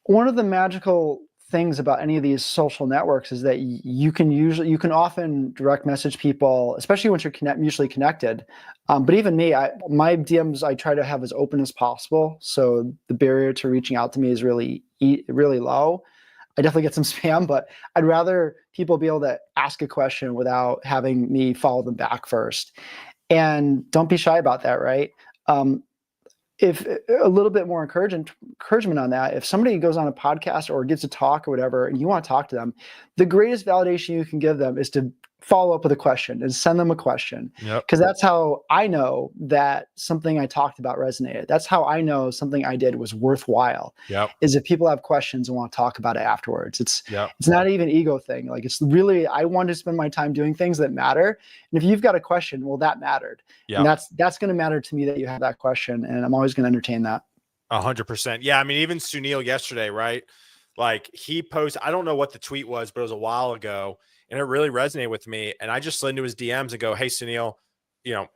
One of the magical things about any of these social networks is that you can often direct message people, especially once you're mutually connected. But even me, my DMs, I try to have as open as possible, so the barrier to reaching out to me is really low. I definitely get some spam, but I'd rather people be able to ask a question without having me follow them back first. And don't be shy about that, right? If a little bit more encouragement on that, if somebody goes on a podcast or gives a talk or whatever, and you want to talk to them, the greatest validation you can give them is to follow up with a question and send them a question. Yep. Because that's how I know that something I talked about resonated. That's how I know something I did was worthwhile. Yep. Is if people have questions and want to talk about it afterwards. It's not even an ego thing. Like, it's really, I want to spend my time doing things that matter. And if you've got a question, well, that mattered. Yep. And that's going to matter to me that you have that question. And I'm always going to entertain that. 100%. Yeah. I mean, even Sunil yesterday, right? Like, he posted, I don't know what the tweet was, but it was a while ago, and it really resonated with me. And I just slid into his DMs and go, "Hey, Sunil,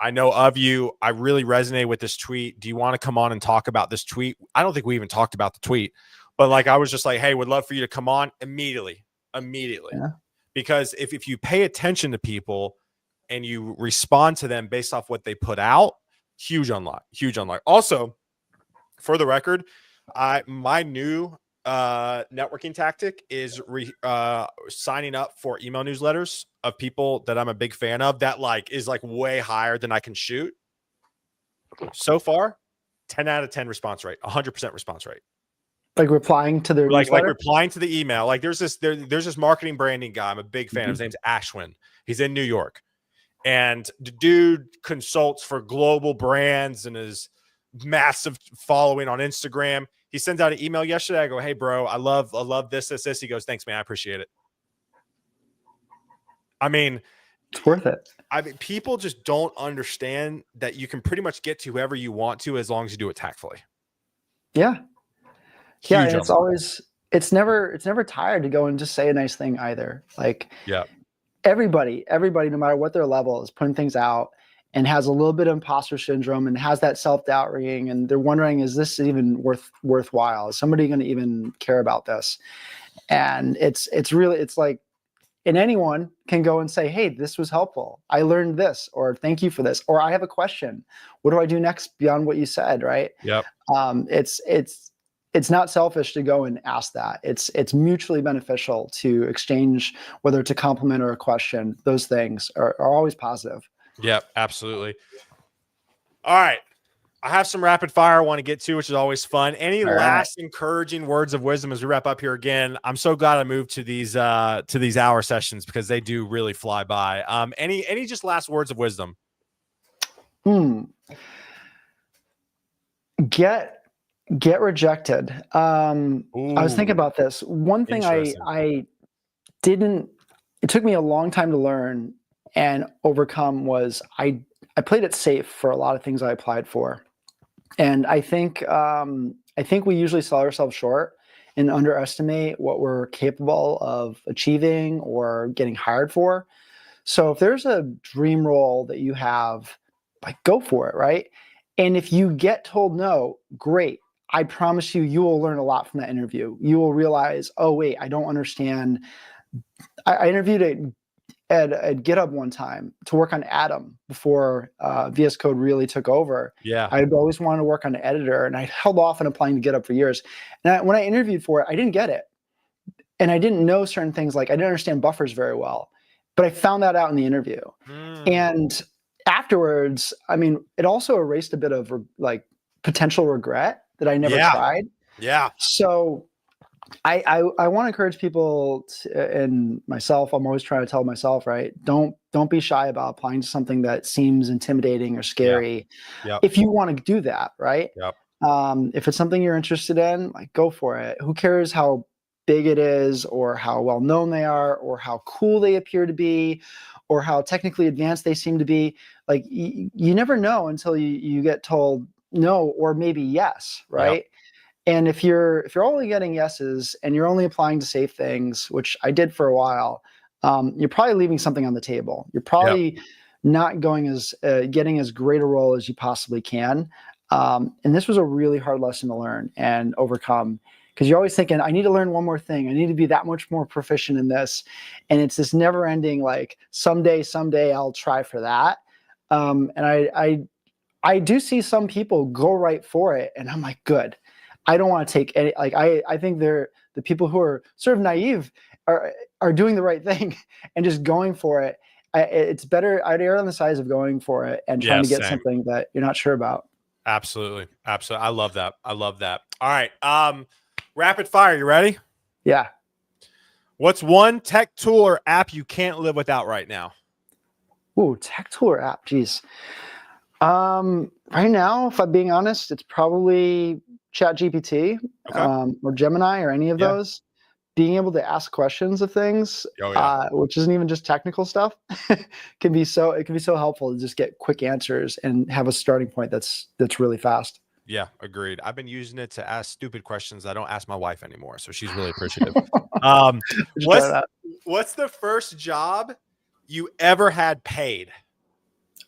I know of you. I really resonate with this tweet. Do you want to come on and talk about this tweet?" I don't think we even talked about the tweet, but like, I was just like, "Hey, would love for you to come on immediately." Yeah. Because if you pay attention to people and you respond to them based off what they put out, huge unlock. Also, for the record, my new networking tactic is signing up for email newsletters of people that I'm a big fan of, that is way higher than I can shoot. So far, 10 out of 10 response rate, 100% response rate. Like replying to their like newsletter? replying to the email. Like there's this marketing branding guy. I'm a big fan. His name's Ashwin. He's in New York, and the dude consults for global brands and is massive following on Instagram. He sends out an email yesterday. I go, hey bro, I love this. He goes, thanks man, I appreciate it. I mean, It's worth it. I mean, people just don't understand that you can pretty much get to whoever you want to as long as you do it tactfully. Yeah. Huge Yeah, and it's never tired to go and just say a nice thing either. Like everybody, no matter what their level, is putting things out and has a little bit of imposter syndrome and has that self-doubt ringing, and they're wondering, is this even worthwhile? Is somebody going to even care about this? And it's like, and anyone can go and say, hey, this was helpful. I learned this, or thank you for this, or I have a question. What do I do next beyond what you said? Right. Yep. It's not selfish to go and ask that. It's mutually beneficial to exchange, whether it's a compliment or a question. Those things are always positive. Yep, absolutely. All right. I have some rapid fire I want to get to, which is always fun. Any last encouraging words of wisdom as we wrap up here again? I'm so glad I moved to these hour sessions because they do really fly by. Any just last words of wisdom? Get rejected. I was thinking about this. One thing I didn't, it took me a long time to learn and overcome was I played it safe for a lot of things I applied for. And I think we usually sell ourselves short and underestimate what we're capable of achieving or getting hired for. So if there's a dream role that you have, like, go for it, right? And if you get told no, great. I promise you will learn a lot from that interview. You will realize, oh wait, I don't understand. I interviewed at GitHub one time to work on Atom before VS Code really took over. Yeah, I'd always wanted to work on an editor, and I held off on applying to GitHub for years. And when I interviewed for it, I didn't get it, and I didn't know certain things. Like, I didn't understand buffers very well, but I found that out in the interview. And afterwards, I mean, it also erased a bit of like potential regret that I never tried. Yeah. So I want to encourage people and myself. I'm always trying to tell myself, right? Don't be shy about applying to something that seems intimidating or scary. If you want to do that, right? If it's something you're interested in, like, go for it. Who cares how big it is, or how well known they are, or how cool they appear to be, or how technically advanced they seem to be? Like, you never know until you get told no, or maybe yes, right? And if you're only getting yeses and you're only applying to safe things, which I did for a while, you're probably leaving something on the table. You're probably not getting as great a role as you possibly can. And this was a really hard lesson to learn and overcome, because you're always thinking, I need to learn one more thing. I need to be that much more proficient in this. And it's this never ending, like, someday I'll try for that. And I do see some people go right for it, and I'm like, good. I don't want to take any, like, I think the people who are sort of naive are doing the right thing and just going for it. It's better. I'd err on the side of going for it and trying to get something that you're not sure about. Absolutely. I love that. All right. Rapid fire. You ready? Yeah. What's one tech tool or app you can't live without right now? Ooh, tech tool or app. Geez. Right now, if I'm being honest, it's probably ChatGPT, or Gemini, or any of those. Being able to ask questions of things, which isn't even just technical stuff, can be so helpful to just get quick answers and have a starting point that's really fast. Yeah, agreed. I've been using it to ask stupid questions I don't ask my wife anymore, so she's really appreciative. What's the first job you ever had paid?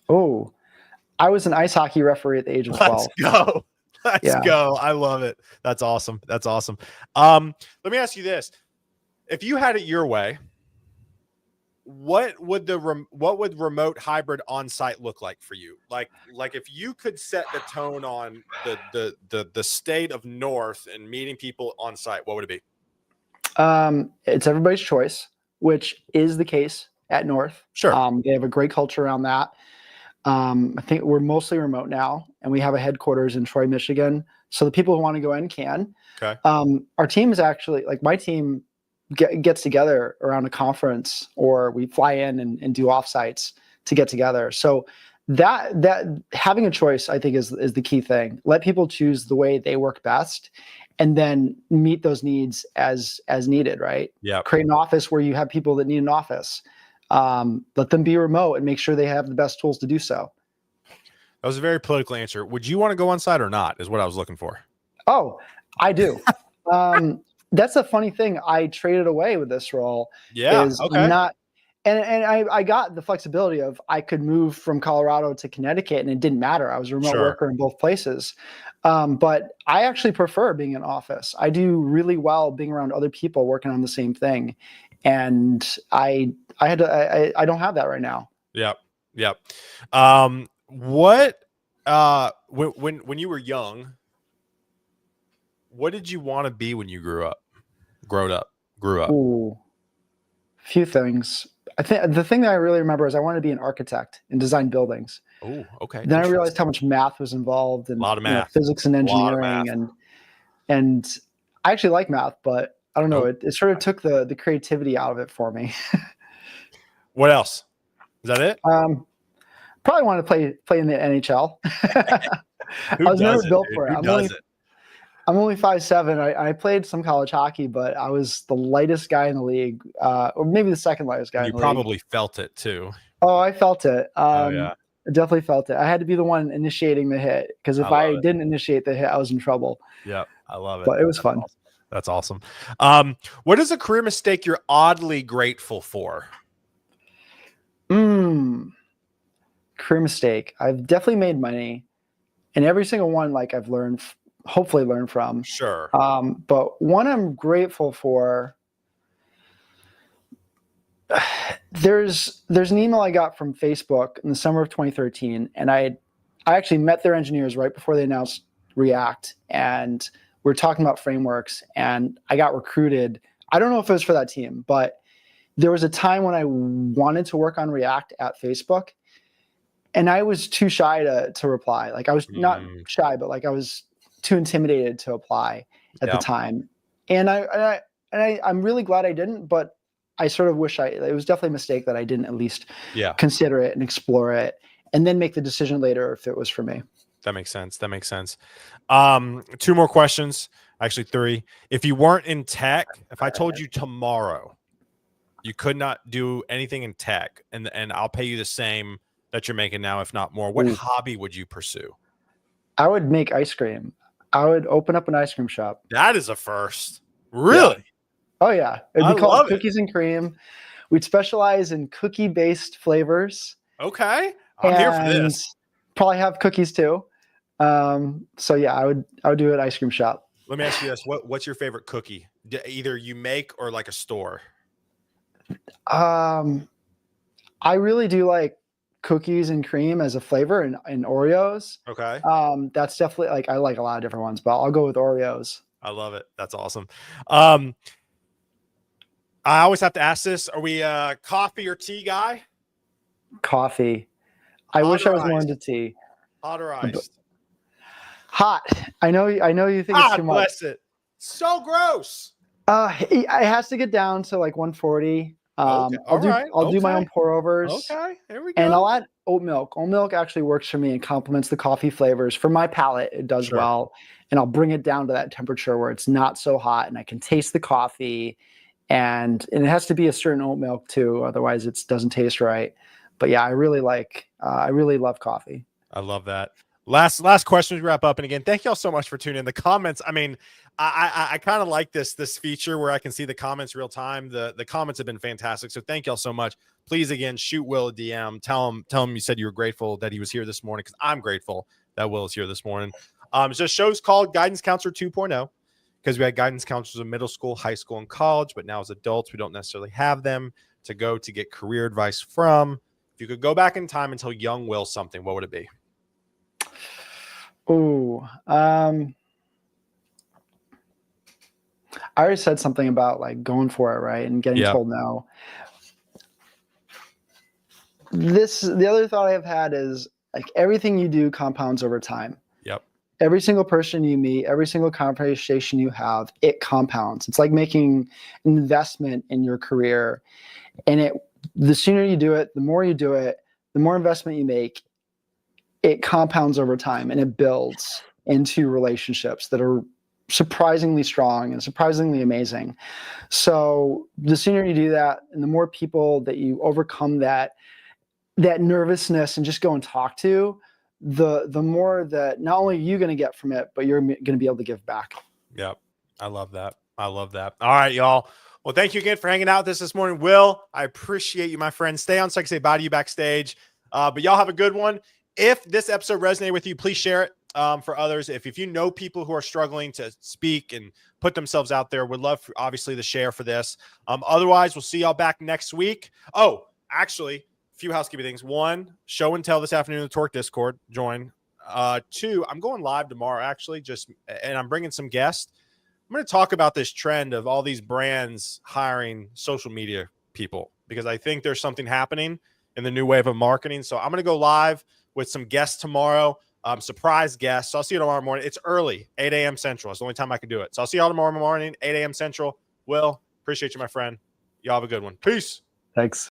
Oh, I was an ice hockey referee at the age of 12. Let's go. I love it. That's awesome. Let me ask you this. If you had it your way, what would remote hybrid on-site look like for you? Like if you could set the tone on the state of North and meeting people on site, what would it be? It's everybody's choice, which is the case at North. Sure. They have a great culture around that. I think we're mostly remote now, and we have a headquarters in Troy, Michigan. So the people who want to go in can. Okay. Our team is actually like my team gets together around a conference, or we fly in and do offsites to get together. So that having a choice, I think, is the key thing. Let people choose the way they work best, and then meet those needs as needed. Right. Yeah. Create an office where you have people that need an office. Let them be remote and make sure they have the best tools to do so. That was a very political answer. Would you want to go on site or not, is what I was looking for. Oh, I do. That's a funny thing. I traded away with this role. Yeah. Is Okay. I'm not, and I got the flexibility of I could move from Colorado to Connecticut and it didn't matter. I was a remote worker in both places. But I actually prefer being in office. I do really well being around other people working on the same thing. And I don't have that right now. Yep. Yep. What, when you were young, what did you want to be when you grew up? Ooh, few things. I think the thing that I really remember is I wanted to be an architect and design buildings. Oh, okay. Then I realized how much math was involved, and a lot of math, physics and engineering, and I actually like math, but I don't know. It sort of took the creativity out of it for me. What else? Is that it? Probably want to play in the NHL. I was never built for it. I'm only 5'7". I played some college hockey, but I was the lightest guy in the league, or maybe the second lightest guy in the league. You probably felt it too. Oh, I felt it. Yeah. I definitely felt it. I had to be the one initiating the hit, because if I didn't initiate the hit, I was in trouble. Yeah, I love it. But it was fun. Awesome. That's awesome. What is a career mistake you're oddly grateful for? Career mistake. I've definitely made money, and every single one, like, I've hopefully learned from. Sure. But one I'm grateful for, there's an email I got from Facebook in the summer of 2013, and I actually met their engineers right before they announced React, and we're talking about frameworks, and I got recruited. I don't know if it was for that team, but there was a time when I wanted to work on React at Facebook, and I was too shy to reply. Like, I was not shy, but like I was too intimidated to apply at the time. And I'm really glad I didn't, but I sort of wish it was definitely a mistake that I didn't at least consider it and explore it, and then make the decision later if it was for me. That makes sense. 2 more questions, actually 3. If you weren't in tech, if I told you tomorrow you could not do anything in tech, and I'll pay you the same that you're making now, if not more, what hobby would you pursue? I would make ice cream. I would open up an ice cream shop. That is a first. Really? Yeah. Oh yeah. It'd be called Cookies and Cream. We'd specialize in cookie-based flavors. Okay. I'm here for this. Probably have cookies too. So yeah, I would do an ice cream shop. Let me ask you this. What's your favorite cookie? Either you make or like a store? I really do like cookies and cream as a flavor, and Oreos. Okay. That's definitely, like, I like a lot of different ones, but I'll go with Oreos. I love it. That's awesome. I always have to ask this. Are we a coffee or tea guy? Coffee. I wish I was more into tea. Hot or iced? Hot. I know you think it's too much. Bless it. So gross. It has to get down to like 140. I'll do my own pour overs. Okay, there we go. And I'll add oat milk. Oat milk actually works for me and complements the coffee flavors. For my palate, it does well. And I'll bring it down to that temperature where it's not so hot and I can taste the coffee. And it has to be a certain oat milk too, otherwise it doesn't taste right. But yeah, I really love coffee. I love that. Last question to wrap up. And again, thank y'all so much for tuning in. The comments, I mean, I kind of like this feature where I can see the comments real time. The comments have been fantastic. So thank y'all so much. Please, again, shoot Will a DM. Tell him you said you were grateful that he was here this morning, because I'm grateful that Will is here this morning. So the show's called Guidance Counselor 2.0, because we had guidance counselors in middle school, high school, and college, but now as adults, we don't necessarily have them to go to get career advice from. If you could go back in time and tell young Will something, what would it be? Oh, I already said something about like going for it, right? And getting told no. The other thought I have had is Like everything you do compounds over time. Yep. Every single person you meet, every single conversation you have, it compounds. It's like making an investment in your career. And the sooner you do it, the more you do it, the more investment you make, it compounds over time and it builds into relationships that are surprisingly strong and surprisingly amazing. So the sooner you do that and the more people that you overcome that nervousness and just go and talk to, the more that not only are you going to get from it, but you're going to be able to give back. Yep. I love that. I love that. All right, y'all. Well, thank you again for hanging out with us this morning. Will, I appreciate you, my friend. Stay on so I can say bye to you backstage. But y'all have a good one. If this episode resonated with you, please share it for others. If you know people who are struggling to speak and put themselves out there, would love, obviously, the share for this. Otherwise, we'll see y'all back next week. Oh, actually, a few housekeeping things. One, show and tell this afternoon in the Torque Discord. Join. Two, I'm going live tomorrow, actually, and I'm bringing some guests. I'm going to talk about this trend of all these brands hiring social media people because I think there's something happening in the new wave of marketing. So I'm going to go live with some guests tomorrow, surprise guests. So I'll see you tomorrow morning. It's early, 8 a.m. Central. It's the only time I can do it. So I'll see y'all tomorrow morning, 8 a.m. Central. Will, appreciate you, my friend. Y'all have a good one. Peace. Thanks.